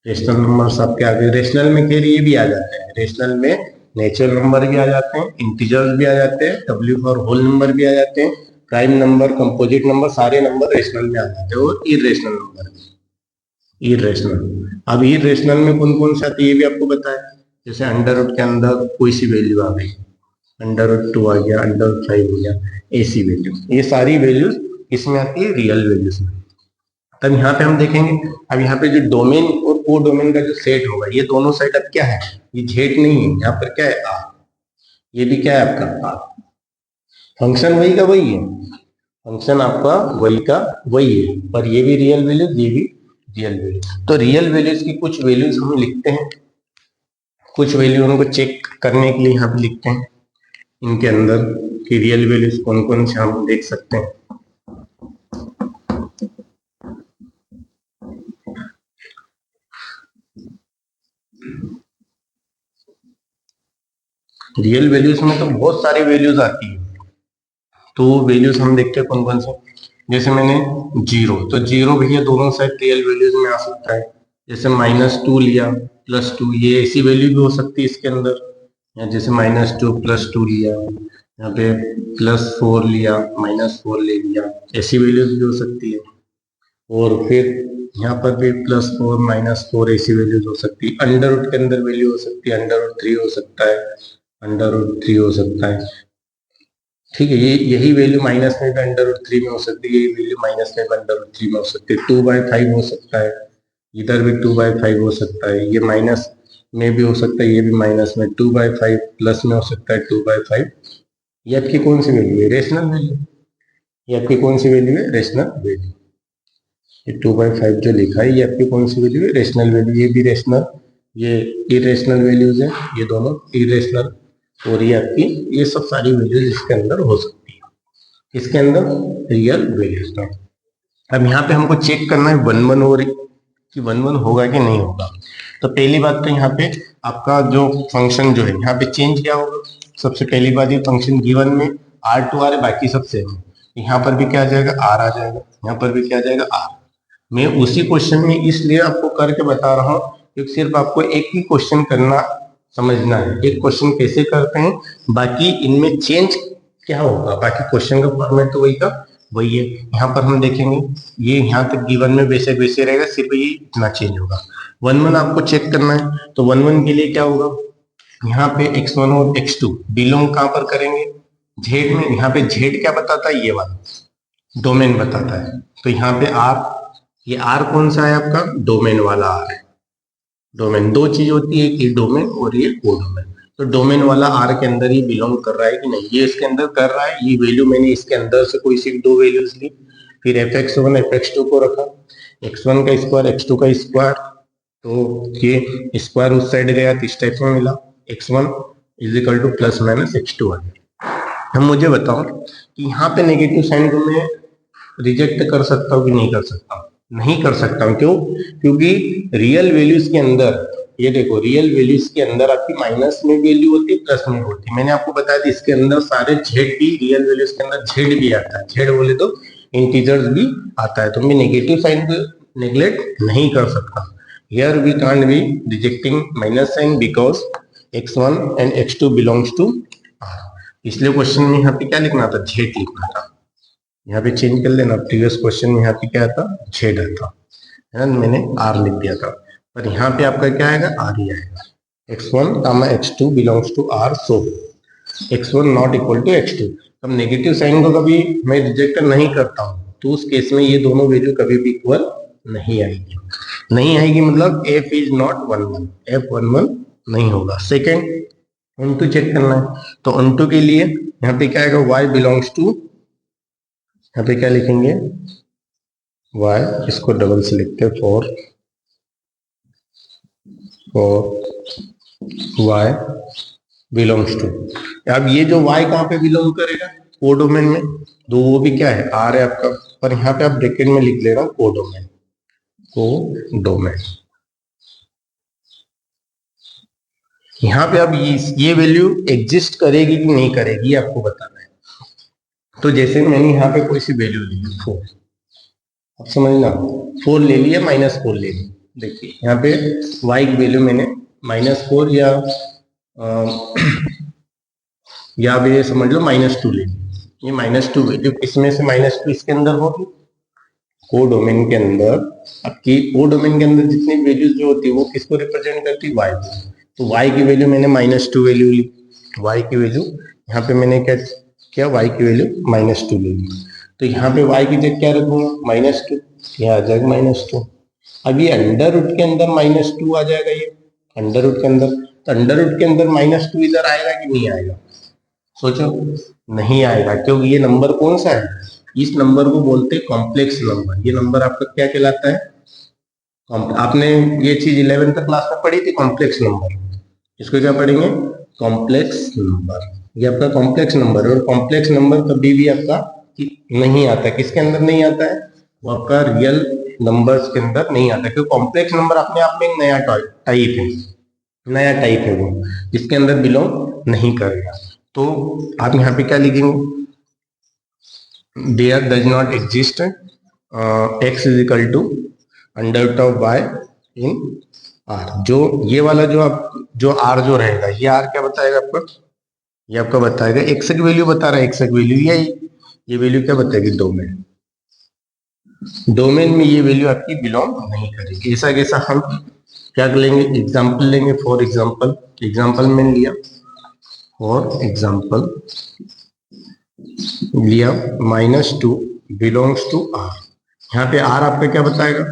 rational numbers आपके आ गए। रेशनल में खैर ये भी आ जाते हैं, रेशनल में नेचुरल नंबर भी आ जाते हैं, इंटीजर्स भी आ जाते हैं, डब्ल्यू फॉर होल नंबर भी आ जाते हैं, प्राइम नंबर, कंपोजिट नंबर, सारे नंबर रेशनल में आ जाते हैं, और इरेशनल नंबर भी, इरेशनल। अब इरेशनल में कौन कौन से आते हैं ये भी आपको पता है, जैसे अंडर रूट के अंदर कोई सी वैल्यू आ गई, अंडर रूट 2 आ गया, अंडर रूट 5 हो गया, ऐसी वैल्यू, ये सारी वैल्यूज इसमें आती है रियल वैल्यूज में। तब यहाँ पे हम देखेंगे, अब यहाँ पे जो डोमेन और को डोमेन का जो सेट होगा, ये दोनों सेट अब क्या है, ये जेड नहीं है, यहाँ पर क्या है आर, ये भी क्या है आपका आर, फंक्शन वही का वही है, फंक्शन आपका वही का वही है, पर ये भी रियल वैल्यूज, ये भी रियल वैल्यूज। तो रियल वैल्यूज की कुछ वैल्यूज हम लिखते हैं, कुछ वैल्यू उनको चेक करने के लिए यहाँ पे लिखते हैं, इनके अंदर की रियल वैल्यूज कौन कौन से हम देख सकते हैं। रियल वैल्यूज में तो बहुत सारी वैल्यूज आती है, तो वैल्यूज हम देखते हैं कौन कौन से। जैसे मैंने जीरो, तो जीरो भैया दोनों साइड रियल वैल्यूज में आ सकता है, जैसे -2 लिया, +2, ये ऐसी वैल्यू भी हो सकती है इसके अंदर, या जैसे -2 +2 लिया, यहाँ पे +4 लिया, -4 ले लिया, ऐसी वैल्यूज भी हो सकती है। और फिर यहाँ पर भी +4 -4 ऐसी वैल्यूज हो सकती है। अंडर रूट के अंदर वैल्यू हो सकती है, अंडर रूट 3 हो सकता है, अंडर रूट 3 हो सकता है, ठीक है। ये यही वैल्यू माइनस में भी अंडर रूट 3 में हो सकती है, यही वैल्यू माइनस में भी अंडर रूट 3 में हो सकती है, 2/5 हो सकता है, इधर भी 2/5 हो सकता है, ये माइनस में भी हो सकता है, ये भी माइनस में, 2/5 प्लस में हो सकता है, 2/5। ये आपकी कौन सी वैल्यू है, रेशनल वैल्यू, ये आपकी कौन सी वैल्यू है, रेशनल वैल्यू। ये 2/5 जो लिखा है ये आपकी कौन सी वैल्यू है, रेशनल वैल्यू, ये भी रेशनल, ये इरेशनल वैल्यूज है, ये दोनों इरेशनल, और ये आपकी ये सब सारी वैल्यूज इसके अंदर हो सकती है, इसके अंदर रियल वैल्यूज में। अब यहाँ पे हमको चेक करना है वन वन और कि वन वन होगा कि नहीं होगा। तो पहली बात तो यहाँ पे आपका जो फंक्शन जो है यहाँ पे चेंज क्या होगा, सबसे पहली बात ये फंक्शन गिवन में R2 है, बाकी सब सेम है, यहाँ पर भी क्या आ जाएगा R आ जाएगा, यहाँ पर भी क्या आ जाएगा R। मैं उसी क्वेश्चन में इसलिए आपको करके बता रहा हूँ क्योंकि सिर्फ आपको एक ही क्वेश्चन करना समझना है, एक क्वेश्चन कैसे करते हैं, बाकी इनमें चेंज क्या होगा, बाकी क्वेश्चन का फॉर्मेट तो वही का वही है। यहाँ पर हम देखेंगे ये यहाँ तक गिवन में वैसे वैसे रहेगा, सिर्फ ये इतना चेंज होगा। वन वन आपको चेक करना है, तो वन वन के लिए क्या होगा, यहाँ पे x1 और x2 बिलोंग कहाँ पर करेंगे, जेड में। यहाँ पे जेड क्या बताता है, ये वाला डोमेन बताता है, तो यहाँ पे आर, ये आर कौन सा है आपका, डोमेन वाला आर है। डोमेन दो चीज होती है, एक डोमेन और ये को डोमेन, तो डोमेन वाला आर के अंदर ही बिलोंग कर रहा है कि नहीं, ये इसके अंदर कर रहा है, ये वैल्यू मैंने इसके अंदर से कोई सी दो वैल्यूज ली, फिर fx1 fx2 को रखा, x1 का स्क्वायर x2 का स्क्वायर, तो ये स्क्वायर उस साइड गया तो इस टाइप में मिला, x1 is equal to plus minus x2 आ गया। हम मुझे बताओ कि यहाँ पे नेगेटिव साइन को मैं रिजेक्ट कर सकता हूँ कि नहीं कर सकता हूँ, नहीं कर सकता हूँ, क्यों, क्योंकि रियल वैल्यूज के अंदर, ये देखो रियल वैल्यूज के अंदर आपकी माइनस में वैल्यू होती है, प्लस में होती है। मैंने आपको बताया था इसके अंदर सारे जेड भी, रियल वैल्यूज के अंदर जेड भी आता है, जेड बोले तो इंटीजर्स भी आता है, तो मैं नेगेटिव साइन को नेग्लेक्ट नहीं कर सकता। Here we can't be rejecting minus sign because x1 and x2 belongs to r, इसलिए क्वेश्चन में यहाँ पे क्या लिखना था, जेड लिखना था। यहाँ पे चेंज कर लेना, प्रीवियस क्वेश्चन में यहाँ पे क्या था, जेड आता है ना, मैंने आर लिख दिया था, पर यहाँ पे आपका क्या आएगा, आर ही आएगा। x1 comma x2 belongs to R, so x1 not equal to x2। अब नेगेटिव साइन को कभी मैं रिजेक्ट नहीं करता हूँ, तो उस केस में ये दोनों वैल्यू कभी भी इक्वल नहीं आएगी, नहीं आएगी मतलब f इज नॉट 1 1, f 1 1 नहीं होगा। सेकेंड ऑन चेक करना है, तो ऑन के लिए यहाँ पे क्या आएगा, y बिलोंग्स टू, यहाँ पे क्या लिखेंगे, y, इसको डबल से लिखते हैं, फॉर y बिलोंग्स टू। अब ये जो y कहाँ पे बिलोंग करेगा, को डोमेन में, तो वो भी क्या है, r है आपका, पर यहाँ पे आप ब्रैकेट में लिख ले रहा हूँ को डोमेन, को डोमेन। यहाँ पे अब ये वैल्यू एग्जिस्ट करेगी कि नहीं करेगी ये आपको बताना है। तो जैसे मैंने यहाँ पे कोई सी वैल्यू ली 4, अब समझना 4 ले लिया, -4 ले ली। देखिए यहाँ पे y की वैल्यू मैंने -4 या आप ये समझ लो -2 ले ली। ये -2 वैल्यू किसमें से -2 इसके अंदर होगी, कोडोमेन के अंदर। आपकी कोडोमेन के अंदर जितनी वैल्यूज जो होती है वो किसको रिप्रेजेंट करती है, y को। तो y की वैल्यू मैंने -2 वैल्यू ली, y की वैल्यू यहाँ पे मैंने क्या किया, y की वैल्यू -2 ले ली। तो यहाँ पे y की जगह क्या रखूंगा, -2, यहाँ आ जाएगा -2। अब ये अंडर रूट के अंदर -2 आ जाएगा, ये अंडर रूट के अंदर। तो अंडर रूट के अंदर -2 इधर आएगा कि नहीं आएगा, सोचो। नहीं आएगा, क्योंकि ये नंबर कौन सा है, इस नंबर को बोलते हैं कॉम्प्लेक्स नंबर। ये नंबर आपका क्या कहलाता है, आपने ये चीज 11th क्लास में पढ़ी थी, कॉम्प्लेक्स नंबर। इसको क्या पढ़ेंगे, कॉम्प्लेक्स नंबर। ये आपका कॉम्प्लेक्स नंबर है, और कॉम्प्लेक्स नंबर कभी भी आपका नहीं आता, किसके अंदर नहीं आता है, वो आपका रियल नंबर्स के अंदर नहीं आता, क्योंकि कॉम्प्लेक्स नंबर अपने आप में एक नया टाइप है, नया टाइप है वो, इसके अंदर बिलोंग नहीं करेगा। तो आप यहाँ पे क्या लिखेंगे, there does not exist x is equal to under root of y in r। जो ये वाला जो r जो रहेगा, ये r क्या बताएगा आपका, ये आपका बताएगा x की वैल्यू बता रहा है, x की वैल्यू ये वैल्यू क्या बताएगी, डोमेन। डोमेन में ये वैल्यू आपकी बिलोंग नहीं करेगी। ऐसा कैसा, हम क्या लेंगे, एग्जाम्पल लेंगे। फॉर एग्जाम्पल मैंने लिया, फॉर एग्जाम्पल लिया -2 बिलोंग्स टू r। यहाँ पे r आपका क्या बताएगा,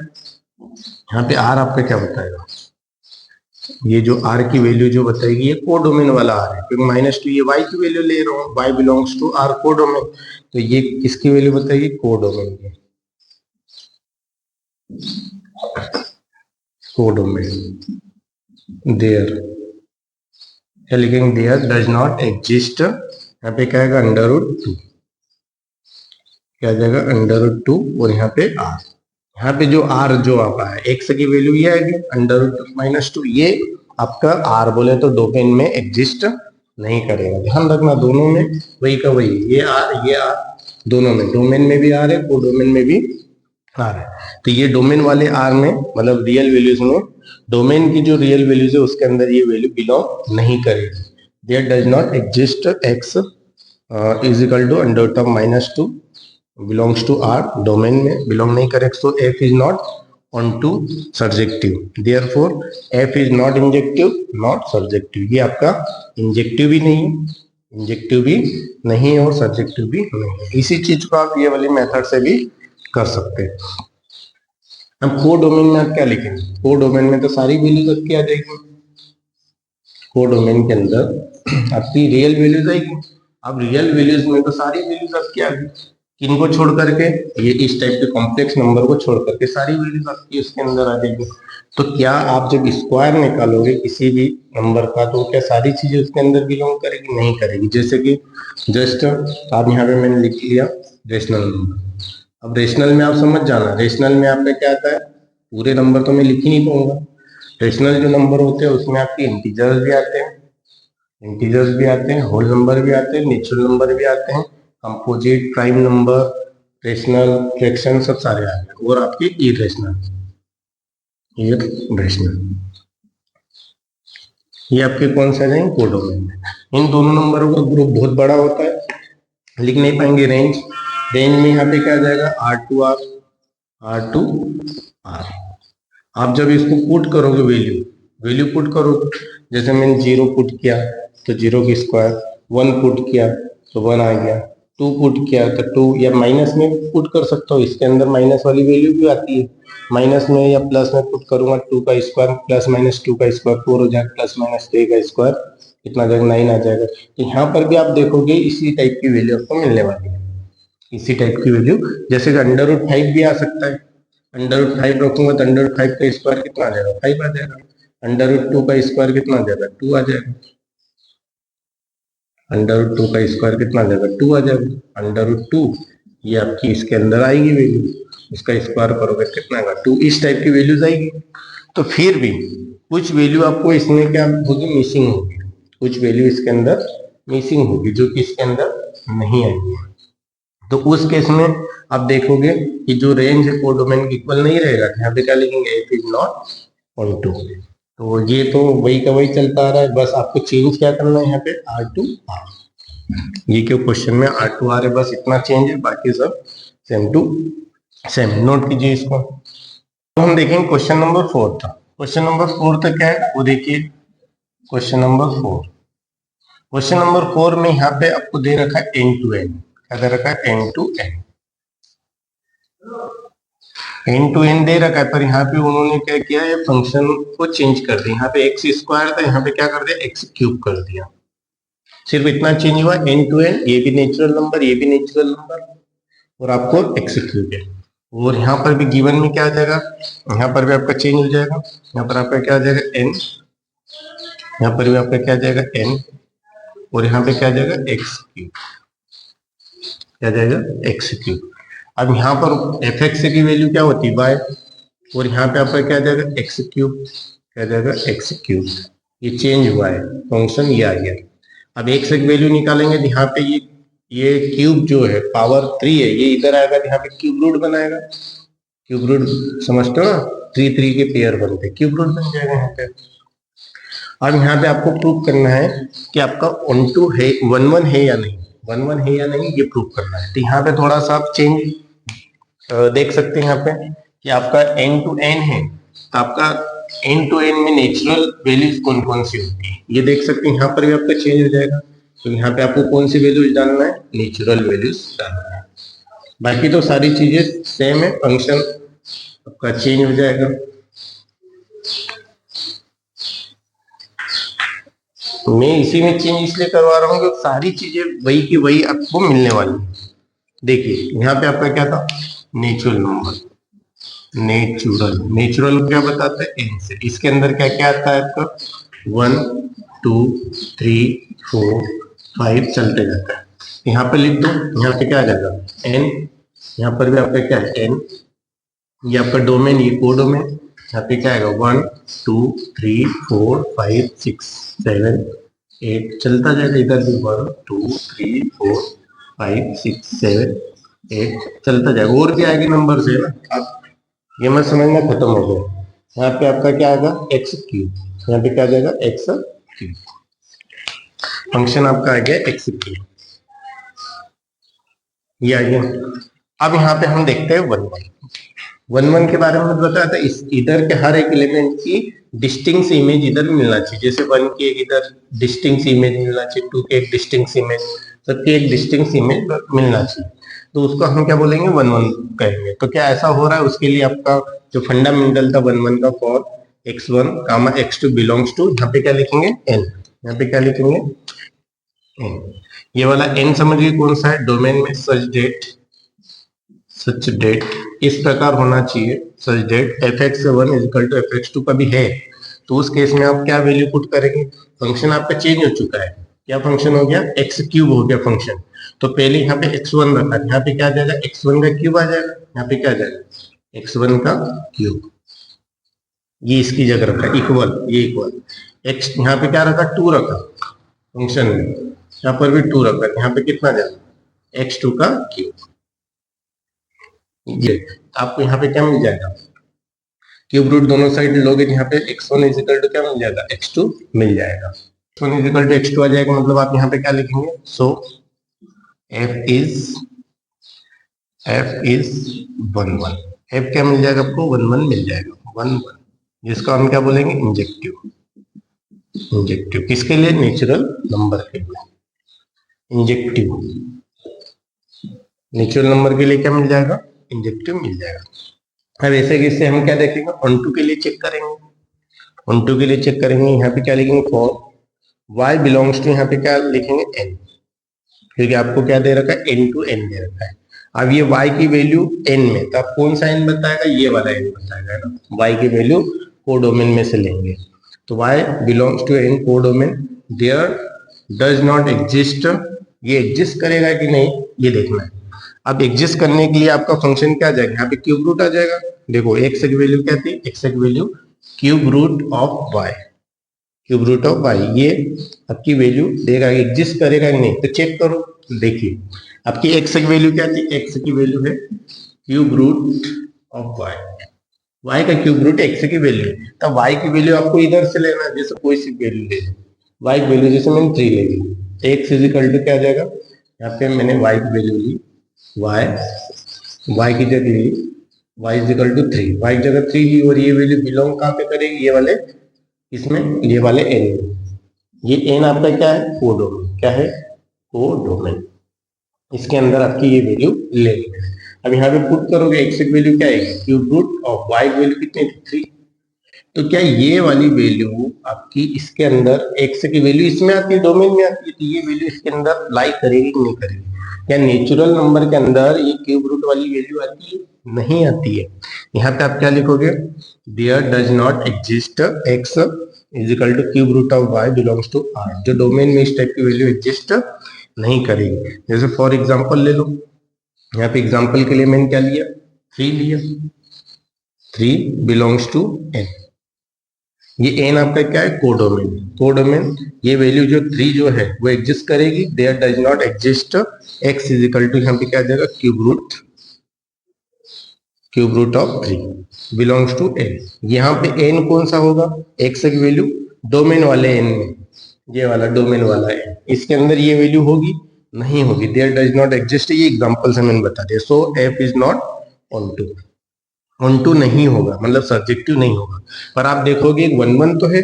यहाँ पे r आपका क्या बताएगा, ये जो r की वैल्यू जो बताएगी ये कोडोमेन वाला r है, क्योंकि -2 ये y की वैल्यू ले रहा हूँ, y belongs to r codomain. तो ये किसकी वैल्यू बताएगी, कोडोमेन की, कोडोमेन। देयर क्या लिखेंगे, देयर डज नॉट एग्जिस्ट, यहाँ पे क्या आएगा, अंडर रूट 2, क्या आ जाएगा, अंडर रूट 2, और यहाँ पे r। यहाँ पे जो r जो आपका है, x की वैल्यू ये आएगी अंडर रूट -2, ये आपका r बोले तो डोमेन में एग्जिस्ट नहीं करेगा। ध्यान रखना, दोनों में वही का वही, ये r दोनों में, डोमेन में भी r है, कोडोमेन में भी r है। तो ये डोमेन वाले r में, मतलब रियल वैल्यूज में, डोमेन की जो रियल वैल्यूज है उसके अंदर ये वैल्यू बिलोंग नहीं करेगी। There does not exist x is equal to under root of -2 belongs to R, domain में बिलोंग नहीं करे, तो F is not onto surjective, therefore F is not injective, not surjective। ये आपका इंजेक्टिव भी नहीं, इंजेक्टिव भी नहीं और सर्जेक्टिव भी नहीं। इसी चीज को आप ये वाली मेथड से भी कर सकते हैं। अब कोडोमेन में आप क्या लिखेंगे, कोडोमेन में तो सारी वैल्यूज आपकी आ जाएगी, कोडोमेन के अंदर आपकी रियल वैल्यूज आएगी। अब रियल वैल्यूज में तो सारी वैल्यूज आपकी आ गई, किनको छोड़ करके, ये इस टाइप के कॉम्प्लेक्स नंबर को छोड़ करके सारी वैल्यूज आपकी उसके अंदर आ जाएगी। तो क्या आप जब स्क्वायर निकालोगे किसी भी नंबर का, तो क्या सारी चीजें उसके अंदर बिलोंग करेगी, नहीं करेगी। जैसे कि जस्ट आप यहाँ पे मैंने लिख लिया रेशनल नंबर। अब रेशनल में आप समझ जाना, रेशनल में आपका क्या आता है, पूरे नंबर तो मैं लिख ही नहीं पाऊंगा। रेशनल जो नंबर होते हैं उसमें आपके इंटीजर्स भी आते हैं, इंटीजर्स भी आते हैं, होल नंबर भी आते हैं, नेचुरल नंबर भी आते हैं, composite, prime number, rational, fraction, सब सारे आ गए, और आपके इरेशनल, ये आपके कौन से हैं, कोडोमेन में। इन दोनों नंबरों का ग्रुप बहुत बड़ा होता है, लिख नहीं पाएंगे। रेंज में यहाँ पे क्या आ जाएगा, R to R। आप जब इसको पुट करोगे, वैल्यू पुट करोगे, जैसे मैंने 0 पुट किया तो 0 की स्क्वायर, 1 पुट किया तो 1 आ गया, 2 पुट किया तो 2, या माइनस में पुट कर सकता हूँ, इसके अंदर माइनस वाली वैल्यू भी आती है। माइनस में या प्लस में पुट करूंगा, 2 का स्क्वायर प्लस माइनस 2 का स्क्वायर 4 हो जाएगा, प्लस माइनस 3 का स्क्वायर कितना आ जाएगा, 9 आ जाएगा। तो यहाँ पर भी आप देखोगे इसी टाइप की वैल्यू आपको मिलने वाली है, इसी टाइप की वैल्यू। जैसे कि अंडर रूट 5 भी आ सकता है, अंडर रूट 5 रखूंगा तो अंडर रूट 5 का स्क्वायर कितना आ जाएगा, 5 आ जाएगा। अंडर रूट 2 का स्क्वायर कितना आ जाएगा, 2 आ जाएगा। अंडर रूट 2 का स्क्वायर कितना आ जाएगा, 2 आ जाएगा। अंडर रूट 2 ये आपकी इसके अंदर आएगी वैल्यू, इसका स्क्वायर करोगे कितना आएगा, 2। इस टाइप की वैल्यूज आएगी। तो फिर भी कुछ वैल्यू आपको इसमें क्या होगी, मिसिंग होगी, कुछ वैल्यू इसके अंदर मिसिंग होगी जो कि इसके अंदर नहीं आएगी। तो उस केस में आप देखोगे कि जो रेंज है कोडोमेन इक्वल नहीं रहेगा, यहाँ पे क्या लिखेंगे, f is not onto. तो ये तो वही का वही चलता आ रहा है, बस आपको चेंज क्या करना है यहाँ पे, आर टू आर। ये क्यों क्वेश्चन में आर टू आर है, बस इतना चेंज है, बाकी सब सेम टू सेम। नोट कीजिए इसको। तो हम देखेंगे क्वेश्चन नंबर 4 था। क्वेश्चन नंबर 4 तक क्या है वो देखिए। क्वेश्चन नंबर 4, क्वेश्चन नंबर 4 में यहाँ पे आपको दे रखा है एन टू एन। क्या दे रखा है, N to N. N to N दे रखा है, पर यहाँ पे उन्होंने क्या किया है, फंक्शन को चेंज कर दिया। यहाँ पे एक्स स्क्वायर था, यहाँ पे क्या कर दिया, एक्स क्यूब कर दिया। सिर्फ इतना चेंज हुआ, एन टू एन, ये भी नेचुरल नंबर, ये भी नेचुरल नंबर, और आपको एक्स क्यूब है। और यहाँ पर भी गिवन में क्या आ जाएगा, यहाँ पर भी आपका चेंज हो जाएगा, यहाँ पर आपका क्या आ जाएगा, एन, यहाँ पर भी आपका क्या आ जाएगा, एन, और यहाँ पे क्या आ जाएगा, एक्स क्यूब, क्या आ जाएगा, एक्स क्यूब। अब यहाँ पर एफ एक्स की वैल्यू क्या होती है, वाई, और यहाँ पे आपका क्या आ जाएगा, एक्स क्यूब, क्या आ जाएगा, एक्स क्यूब। ये चेंज हुआ है, फंक्शन ये आ गया। अब एक्स की वैल्यू निकालेंगे तो यहाँ पे ये क्यूब जो है पावर 3 है, ये इधर आएगा तो यहाँ पे क्यूब रूट बनाएगा। क्यूब रूट समझते हो ना, 3 3 के पेयर बनते, क्यूब रूट बन जाएगा यहाँ पे। अब यहाँ पे आपको प्रूव करना है कि आपका ऑन टू है, 1 1 है या नहीं, 1 1 है या नहीं, ये प्रूव करना है। तो यहाँ पे थोड़ा सा आप चेंज देख सकते हैं यहाँ पे कि आपका एन टू एन है, तो आपका एन टू एन में नेचुरल वैल्यूज कौन कौन सी होती है ये देख सकते हैं। यहाँ पर भी आपका चेंज हो जाएगा, तो यहाँ पे आपको कौन सी वैल्यूज डालना है, नेचुरल वैल्यूज डालना है। बाकी तो सारी चीजें सेम है, फंक्शन आपका चेंज हो जाएगा। मैं इसी में चेंज इसलिए करवा रहा हूँ कि सारी चीजें वही की वही आपको मिलने वाली। देखिए यहाँ पे आपका क्या था, नेचुरल नंबर, नेचुरल क्या बताते हैं, एन से। इसके अंदर क्या क्या आता है आपका, 1 2 3 4 5 चलते जाता है। यहाँ पे लिख दो, यहाँ पे क्या आ जाएगा, एन, यहाँ पर भी आपका क्या है, एन, ये आपका डोमेन, ये कोडोमेन, यहाँ पे क्या आएगा, 1 2 3 4 5 6 7 8 चलता जाएगा। इधर भी 1 2 3 4 5 6 7 8 चलता जाएगा, और भी आएगी नंबर से ना। आप ये मत समझना खत्म हो गया। यहाँ पे आपका क्या आएगा, एक्स क्यूब, यहाँ पे क्या आ जाएगा, एक्स क्यूब। फंक्शन आपका आ गया एक्स क्यूब, ये आ गया। अब यहाँ पे हम देखते हैं 1 1 के बारे में बताया था। इस इधर के हर एक एलिमेंट की डिस्टिंक्ट इमेज इधर मिलना चाहिए। जैसे 1 की एक इधर डिस्टिंक्ट इमेज मिलना चाहिए, 2 के एक डिस्टिंक्ट इमेज, सबकी एक डिस्टिंक्ट इमेज मिलना चाहिए। तो उसको हम क्या बोलेंगे, 1 1 कहेंगे। तो क्या ऐसा हो रहा है, उसके लिए आपका जो फंडामेंटल था 1 1 का, for x1 comma x2 belongs to, यहाँ पे क्या लिखेंगे, n, यहाँ पे क्या लिखेंगे, n। ये वाला n समझिए कौन सा है, डोमेन में सच डेट इस प्रकार होना चाहिए, such date fx1 equal to fx2 का भी है। तो उस केस में आप क्या वैल्यू पुट करेंगे, फंक्शन आपका चेंज हो चुका है। क्या फंक्शन हो गया, एक्स क्यूब हो गया फंक्शन। तो पहले यहाँ पे x1 रखा, यहाँ पे क्या आ जाएगा, x1 का क्यूब आ जाएगा, यहाँ पे क्या आ जाएगा, x1 का क्यूब। ये इसकी जगह रखा इक्वल, ये इक्वल, x यहाँ पे क्या रखा, 2 रखा फंक्शन में, यहाँ पर भी 2 रखा, यहाँ पे कितना जाएगा, x2 का क्यूब। ये आपको यहाँ पे क्या मिल जाएगा, क्यूब रूट दोनों साइड लोगे, यहाँ पे x1 इक्वल टू क्या मिल जाएगा, x2 मिल जाएगा। x1 इक्वल टू x2 आ जाएगा, मतलब आप यहाँ पे क्या लिखेंगे, सो f is 1 1। f क्या मिल जाएगा आपको, 1 1 मिल जाएगा, 1 1, जिसको हम क्या बोलेंगे, इंजेक्टिव। इंजेक्टिव किसके लिए, नेचुरल नंबर के लिए, इंजेक्टिव। नेचुरल नंबर के लिए क्या मिल जाएगा, इंजेक्टिव मिल जाएगा। अब ऐसे किससे हम क्या देखेंगे, ऑन टू के लिए चेक करेंगे। ऑन टू के लिए चेक करेंगे, यहाँ पे क्या लिखेंगे, फॉर y बिलोंग्स टू, यहाँ पे क्या लिखेंगे, n, क्योंकि आपको क्या दे रखा है, n टू n दे रखा है। अब ये y की वैल्यू n में, तो आप कौन सा n बताएगा, ये वाला n बताएगा ना। y की वैल्यू कोडोमेन में से लेंगे, तो y belongs to n codomain, there does not exist, ये एग्जिस्ट करेगा कि नहीं ये देखना है। अब एग्जिस्ट करने के लिए आपका फंक्शन क्या आ जाएगा, यहाँ पे क्यूब रूट आ जाएगा। देखो x की वैल्यू क्या थी, x की value cube root of y, cube root of y, ये आपकी वैल्यू देगा, एग्जिस्ट करेगा कि नहीं, तो चेक करो। देखिए आपकी एक्स की वैल्यू क्या थी, एक्स की वैल्यू है cube root of y, y का क्यूब रूट एक्स की वैल्यू है, तो वाई की वैल्यू आपको इधर से लेना है, जैसे कोई सी वैल्यू ले लो, वाई की वैल्यू जैसे मैंने 3 ले ली, एक्स इज इक्वल टू क्या आ जाएगा, यहाँ पे मैंने वाई की वैल्यू ली, वाई, वाई की जगह ली y is equal to 3, y की जगह 3 ली, और ये वैल्यू बिलोंग कहाँ पे करेगी, ये वाले इसमें, ये वाले एन, ये एन आपका क्या है, कोडोमेन, क्या है, कोडोमेन, इसके अंदर आपकी ये वैल्यू ले ली। अब यहाँ पे पुट करोगे, एक्स की वैल्यू क्या है, क्यूब रूट ऑफ वाई की वैल्यू कितनी थी, 3, तो क्या ये वाली वैल्यू आपकी इसके अंदर, एक्स की वैल्यू इसमें आती है, डोमेन में आती है, तो ये वैल्यू इसके अंदर लाई करेगी कि नहीं करेगी, क्या नेचुरल नंबर के अंदर ये क्यूब रूट वाली वैल्यू आती है, नहीं आती है। यहाँ पे आप क्या लिखोगे, there does not exist x is equal to cube root of y belongs to R, जो डोमेन में इस टाइप की वैल्यू एग्जिस्ट नहीं करेगी। जैसे फॉर एग्जाम्पल ले लो, यहाँ पे एग्जाम्पल के लिए मैंने क्या लिया, 3 लिया, 3 बिलोंग्स टू एन, ये एन आपका क्या है, कोडोमेन, कोडोमेन, ये वैल्यू जो 3 जो है वो एग्जिस्ट करेगी, there does not exist x is equal to, यहाँ पे क्या आ जाएगा, cube root of 3 belongs to N, यहाँ पे एन कौन सा होगा, एक्स की वैल्यू डोमेन वाले एन में, ये वाला डोमेन वाला एन, इसके अंदर ये वैल्यू होगी, नहीं होगी, देयर डज नॉट एग्जिस्ट, ये एग्जांपल से मैंने बता दिया, so f is not onto नहीं होगा, मतलब सब्जेक्टिव नहीं होगा। पर आप देखोगे 1 1 तो है,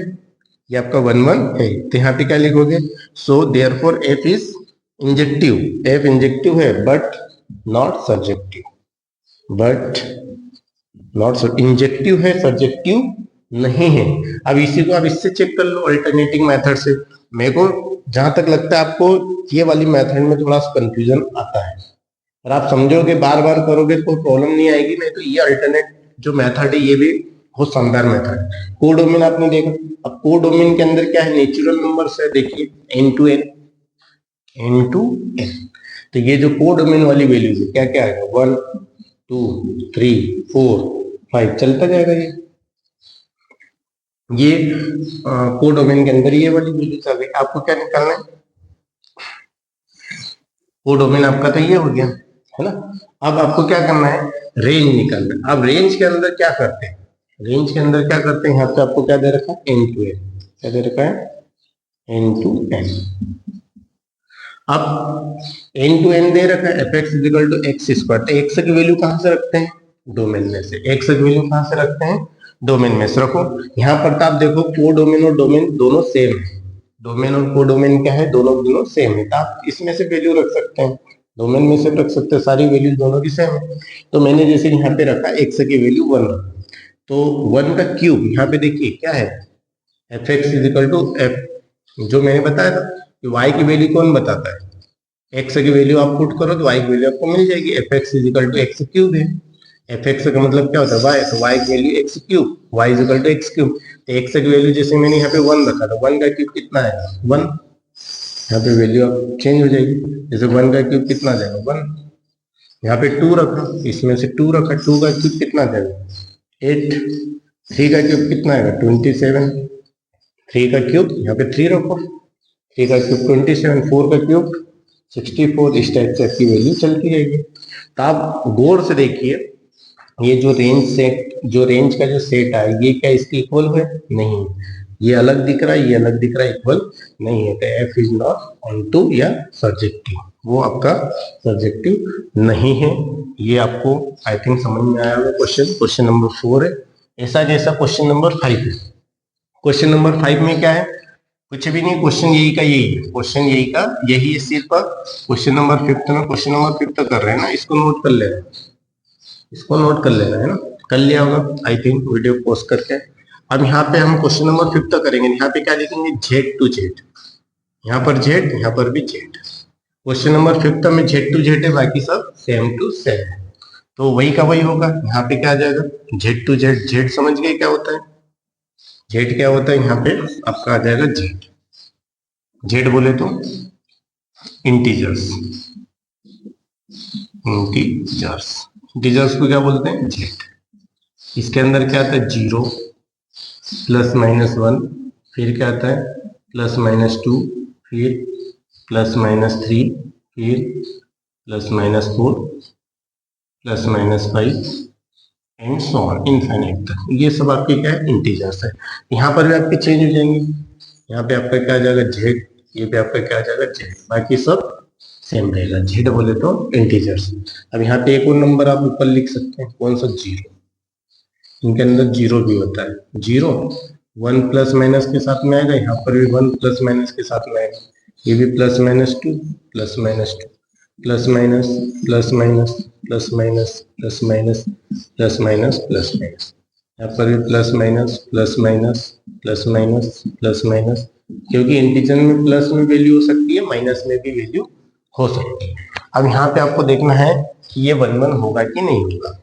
ये आपका 1 1 है, तो यहाँ पे क्या लिखोगे, so therefore f is injective, f injective है but not surjective, but not injective है, सब्जेक्टिव नहीं है। अब इसी को आप इससे चेक कर लो, अल्टरनेटिंग मेथड से। मेरे को जहां तक लगता है आपको ये वाली मेथड में थोड़ा सा कंफ्यूजन आता है, और आप समझोगे बार बार करोगे तो प्रॉब्लम नहीं आएगी, नहीं तो ये अल्टरनेट जो मेथड है ये भी बहुत शानदार मेथड है। कोडोमेन आपने देखा, अब कोडोमेन के अंदर क्या है, नेचुरल नंबर्स है, देखिए N to N, N to N, तो ये जो कोडोमेन वाली वैल्यूज है क्या क्या आएगा, 1 2 3 4 5 चलता जाएगा, ये कोडोमेन के अंदर ये वाली वैल्यूज आ गई। आपको क्या निकालना है, कोडोमेन आपका तो ये हो गया है ना। अब आपको क्या करना है, रेंज निकालना है। अब रेंज के अंदर क्या करते हैं, रेंज के अंदर क्या करते हैं, यहाँ पे आपको क्या दे रखा है, एन टू एन, क्या दे रखा है, एन टू एन। अब एन टू एन दे रखा है, f x equal to x square, तो एक्स की वैल्यू कहाँ से रखते हैं, डोमेन में से, एक्स की वैल्यू कहाँ से रखते हैं, डोमेन में से रखो। यहाँ पर तो आप देखो कोडोमेन और डोमेन दोनों सेम है, डोमेन और कोडोमेन क्या है, दोनों दोनों सेम है, तो आप इसमें से वैल्यू रख सकते हैं, डोमेन में से रख सकते हैं, सारी वैल्यू दोनों की सेम है। तो मैंने जैसे यहाँ पे रखा एक्स की वैल्यू 1 रखा, तो 1 का क्यूब यहाँ पे देखिए क्या है, f x is equal to f, जो मैंने बताया था कि वाई की वैल्यू कौन बताता है, एक्स की वैल्यू आप पुट करो तो वाई की वैल्यू आपको मिल जाएगी, f x is equal to x cube है, एफ एक्स का मतलब क्या होता है वाई, तो वाई की value x cube, y is equal to x cube, तो एक्स की वैल्यू जैसे मैंने यहाँ पे 1 रखा था, 1 का क्यूब कितना है 1, यहाँ पे वैल्यू अब चेंज हो जाएगी, जैसे 1 का क्यूब कितना आ जाएगा 1, यहाँ पे 2 रखा, इसमें से 2 रखा, 2 का क्यूब कितना आ जाएगा 8, 3 का क्यूब कितना आएगा 27, 3 का क्यूब यहाँ पे 3 रखो, 3 का क्यूब 27, 4 का क्यूब 64, इस टाइप से आपकी वैल्यू चलती रहेगी। तो आप गौर से देखिए, ये जो रेंज सेट, जो रेंज का जो सेट है ये क्या इसके इक्वल है, नहीं, ये अलग दिख रहा है, ये अलग दिख रहा है, इक्वल नहीं है, तो f is not onto या सब्जेक्टिव, वो आपका सब्जेक्टिव नहीं है। ये आपको आई थिंक समझ में आया होगा। क्वेश्चन नंबर 4 है, ऐसा जैसा क्वेश्चन नंबर 5 है। क्वेश्चन नंबर 5 में क्या है, कुछ भी नहीं, क्वेश्चन यही का यही है, क्वेश्चन यही का यही है सिर्फ। क्वेश्चन नंबर 5 में, क्वेश्चन नंबर 5 कर रहे हैं ना, इसको नोट कर लेना, इसको नोट कर लेना है ना, कर लिया होगा आई थिंक वीडियो पोस्ट करके। अब यहाँ पे हम क्वेश्चन नंबर 5 करेंगे, यहाँ पे क्या लिखेंगे, जेड टू जेड, यहाँ पर जेड, यहाँ पर भी जेड। क्वेश्चन नंबर 5 में जेड टू जेड है, बाकी सब सेम टू सेम है, तो वही का वही होगा। यहाँ पे क्या आ जाएगा, जेड टू जेड, जेड समझ गए क्या होता है, जेड क्या होता है, यहाँ पे आपका आ जाएगा जेड, जेड बोले तो इंटीजर्स, इंटीजर्स, इंटीजर्स को क्या बोलते हैं जेड। इसके अंदर क्या आता है 0 प्लस माइनस 1, फिर क्या आता है प्लस माइनस 2, फिर प्लस माइनस 3, फिर plus minus 4, plus minus 5 and so on infinite तक। ये सब आपके क्या है इंटीजर्स है। यहाँ पर भी आपके चेंज हो जाएंगे, यहाँ पे आपका क्या आ जाएगा जेड, ये पे आपका क्या आ जाएगा जेड, बाकी सब सेम रहेगा। जेड बोले तो इंटीजर्स। अब यहाँ पे एक और नंबर आप ऊपर लिख सकते हैं, कौन सा, जीरो। इनके अंदर जीरो भी होता है। जीरो 1 प्लस माइनस के साथ में आएगा, यहाँ पर भी 1 प्लस माइनस के साथ में आएगा, ये भी plus minus 2 plus minus 2 plus minus plus minus plus minus plus minus plus minus plus minus, यहाँ पर भी plus minus plus minus plus minus plus minus, क्योंकि इंटीजर में प्लस में वैल्यू हो सकती है, माइनस में भी वैल्यू हो सकती है। अब यहाँ पे आपको देखना है कि ये 1 1 होगा कि नहीं होगा।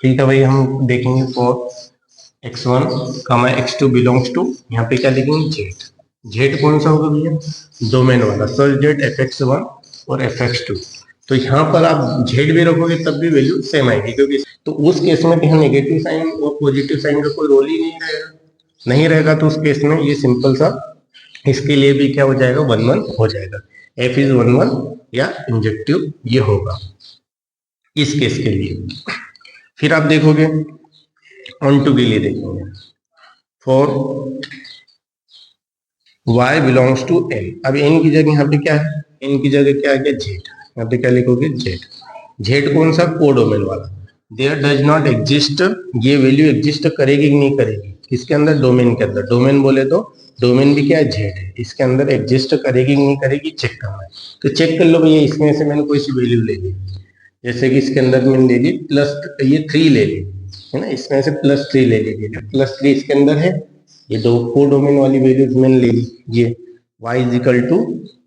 ठीक है भाई, हम देखेंगे फॉर x1 कमा x2 बिलोंग्स टू, यहाँ पे क्या लिखेंगे जेड। जेड कौन सा होगा भैया, डोमेन वाला, सर जेड fx1 और fx2। तो यहाँ पर आप जेड भी रखोगे तब भी वैल्यू सेम आएगी, क्योंकि तो उस केस में यहाँ नेगेटिव साइन और पॉजिटिव साइन का कोई रोल ही नहीं रहेगा। नहीं रहेगा तो उस केस में ये सिंपल सा इसके लिए भी क्या हो जाएगा 1 1 हो जाएगा। f इज 1 1 या इंजेक्टिव ये होगा इस केस के लिए। फिर आप देखोगे ऑन टू के लिए देखेंगे, फॉर y बिलोंग्स टू n। अब n की जगह यहाँ पे क्या है, n की जगह क्या है जेड, यहाँ पे क्या लिखोगे जेड। जेड कौन सा, कोडोमेन वाला। देयर डज नॉट एग्जिस्ट, ये वैल्यू एग्जिस्ट करेगी कि नहीं करेगी किसके अंदर, डोमेन के अंदर। डोमेन बोले तो डोमेन भी क्या है जेड है, इसके अंदर एग्जिस्ट करेगी कि नहीं करेगी चेक करना है। तो चेक कर लो भैया, इसमें से मैंने कोई सी वैल्यू ले ली, जैसे कि इसके अंदर मैंने ले ली प्लस, ये 3 ले ली है ना, इसमें से प्लस 3 ले लीजिए, प्लस 3 इसके अंदर है, ये दो को डोमेन वाली वैल्यूज मैंने ले ली। ये y is equal to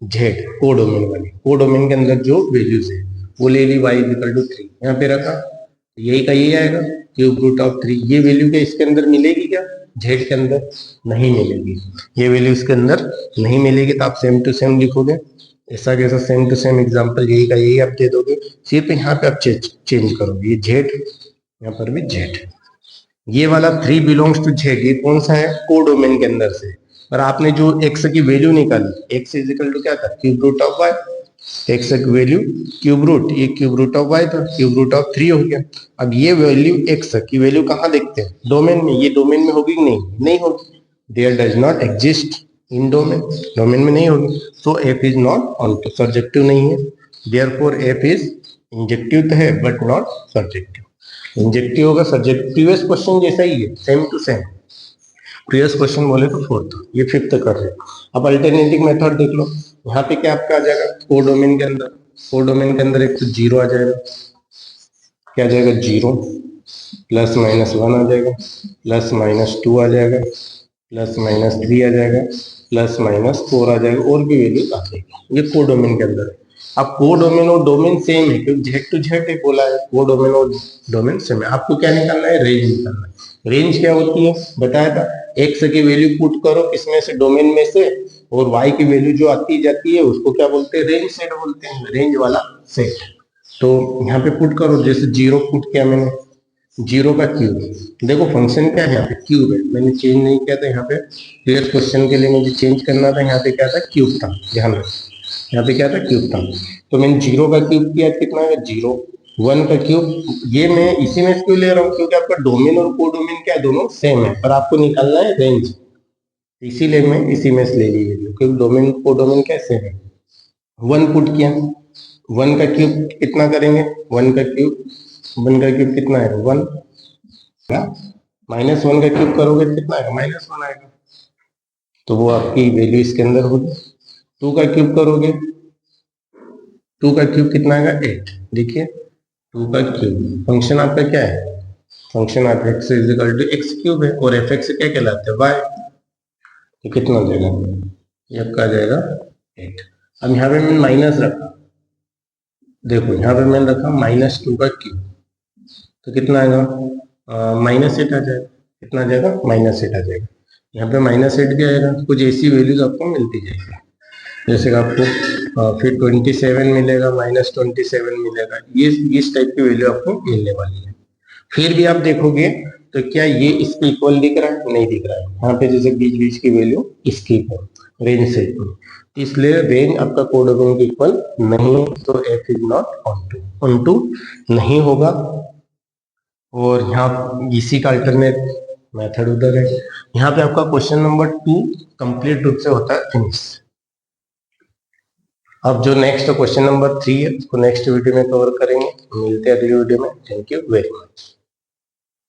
Z, codomain वाली, को डोमेन के अंदर जो वैल्यूज है वो ले ली, y इज इक्वल टू 3 यहाँ पे रखा, यही का यही आएगा क्यूब रूट ऑफ 3। ये वैल्यू क्या इसके अंदर मिलेगी क्या, जेड के अंदर नहीं मिलेगी, ये वैल्यू इसके अंदर नहीं मिलेगी। तो आप सेम टू सेम लिखोगे, ऐसा कैसा सेम टू सेम एग्जांपल, यही का यही आप दे दोगे, सिर्फ यहाँ पे आप चेंज करोगे, ये जेड यहाँ पर भी जेड। ये वाला 3 बिलोंग्स टू जेड, ये कौन सा है, को डोमेन के अंदर से। और आपने जो x की वैल्यू निकाली, x इज इक्वल टू क्या था, cube root of y, x की वैल्यू क्यूब रूट, ये क्यूब रूट ऑफ y था, क्यूब रूट ऑफ 3 हो गया। अब ये वैल्यू x की वैल्यू कहाँ देखते हैं, डोमेन में। ये डोमेन में होगी कि नहीं, नहीं होगी, there does not exist in domain, domain में नहीं होगी। So f is not onto, subjective नहीं है, देयरफॉर f इज इंजेक्टिव तो है बट नॉट सब्जेक्टिव। इंजेक्टिव होगा, सब्जेक्टिव क्वेश्चन जैसा ही है, same to same. Previous question बोले तो फोर्थ, ये फिफ्थ कर रहे हैं। अब अल्टरनेटिव मेथड देख लो, यहाँ पे क्या आपका आ जाएगा, को डोमेन के अंदर, को डोमेन के अंदर एक तो जीरो आ जाएगा, क्या आ जाएगा जीरो, प्लस माइनस 1 आ जाएगा, प्लस माइनस 2 आ जाएगा, प्लस माइनस 3 आ जाएगा, प्लस माइनस 4 आ जाएगा, और भी वैल्यू आ जाएगी। ये को डोमेन के अंदर है। अब को डोमेन और डोमेन सेम है, क्योंकि जेड टू जेड एक बोला है, को डोमेन और डोमेन सेम है। आपको क्या निकालना है, रेंज निकालना है। रेंज क्या होती है बताया था, एक्स की वैल्यू पुट करो किसमें से, डोमेन में से, और वाई की वैल्यू जो आती जाती है उसको क्या बोलते हैं, रेंज सेट बोलते हैं, रेंज वाला सेट। तो यहाँ पे पुट करो, जैसे जीरो पुट किया मैंने, जीरो का क्यूब, देखो फंक्शन क्या है यहाँ पे क्यूब है, मैंने चेंज नहीं किया था यहाँ पे, प्रीवियस क्वेश्चन के लिए मुझे चेंज करना था, यहाँ पे क्या था क्यूब था, ध्यान रखो यहाँ पे क्या था क्यूब था। तो मैंने जीरो का क्यूब किया, कितना है जीरो, 1 का क्यूब, ये मैं इसी में क्यों ले रहा हूँ, क्योंकि आपका डोमेन और को डोमेन क्या है, दोनों सेम है, पर आपको निकालना है रेंज, इसीलिए मैं इसी में से ले ली, क्योंकि डोमेन को डोमेन कैसे है। 1 पुट किया, 1 का क्यूब कितना करेंगे, 1 का क्यूब कितना है 1, माइनस 1 का क्यूब करोगे कितना आएगा, माइनस 1 आएगा, तो वो आपकी वैल्यू इसके अंदर होगी। 2 का क्यूब करोगे, 2 का क्यूब कितना आएगा 8, देखिए 2 का क्यूब, फंक्शन आपका क्या है, फंक्शन आपका x is equal to x cube है, और एफ एक्स क्या कहलाते हैं y, तो कितना हो जाएगा, ये आपका आ जाएगा 8। अब यहाँ पे मैंने माइनस रखा, देखो यहाँ पे मैंने रखा माइनस 2 का क्यूब, तो कितना आएगा, माइनस 8 आ जाएगा, कितना आ जाएगा माइनस 8 आ जाएगा। यहाँ पे माइनस 8 क्या आएगा, कुछ ऐसी वैल्यूज आपको मिलती जाएगी, जैसे आपको फिर 27 मिलेगा, माइनस 27 मिलेगा, ये इस टाइप की वैल्यू आपको मिलने वाली है। फिर भी आप देखोगे तो क्या ये इसके इक्वल दिख रहा है? नहीं दिख रहा है। यहाँ पे जैसे बीच बीच की वैल्यू इसकी है, रेंज से, इसलिए रेंज आपका कोडोगोन के इक्वल नहीं है, तो f is not onto नहीं होगा। और यहाँ इसी का अल्टरनेट मेथड उधर है। यहाँ पे आपका क्वेश्चन नंबर 2 कंप्लीट रूप से होता है फिनिश। अब जो नेक्स्ट क्वेश्चन नंबर 3 है उसको नेक्स्ट वीडियो में कवर करेंगे। मिलते हैं अगली वीडियो में। Thank you very much.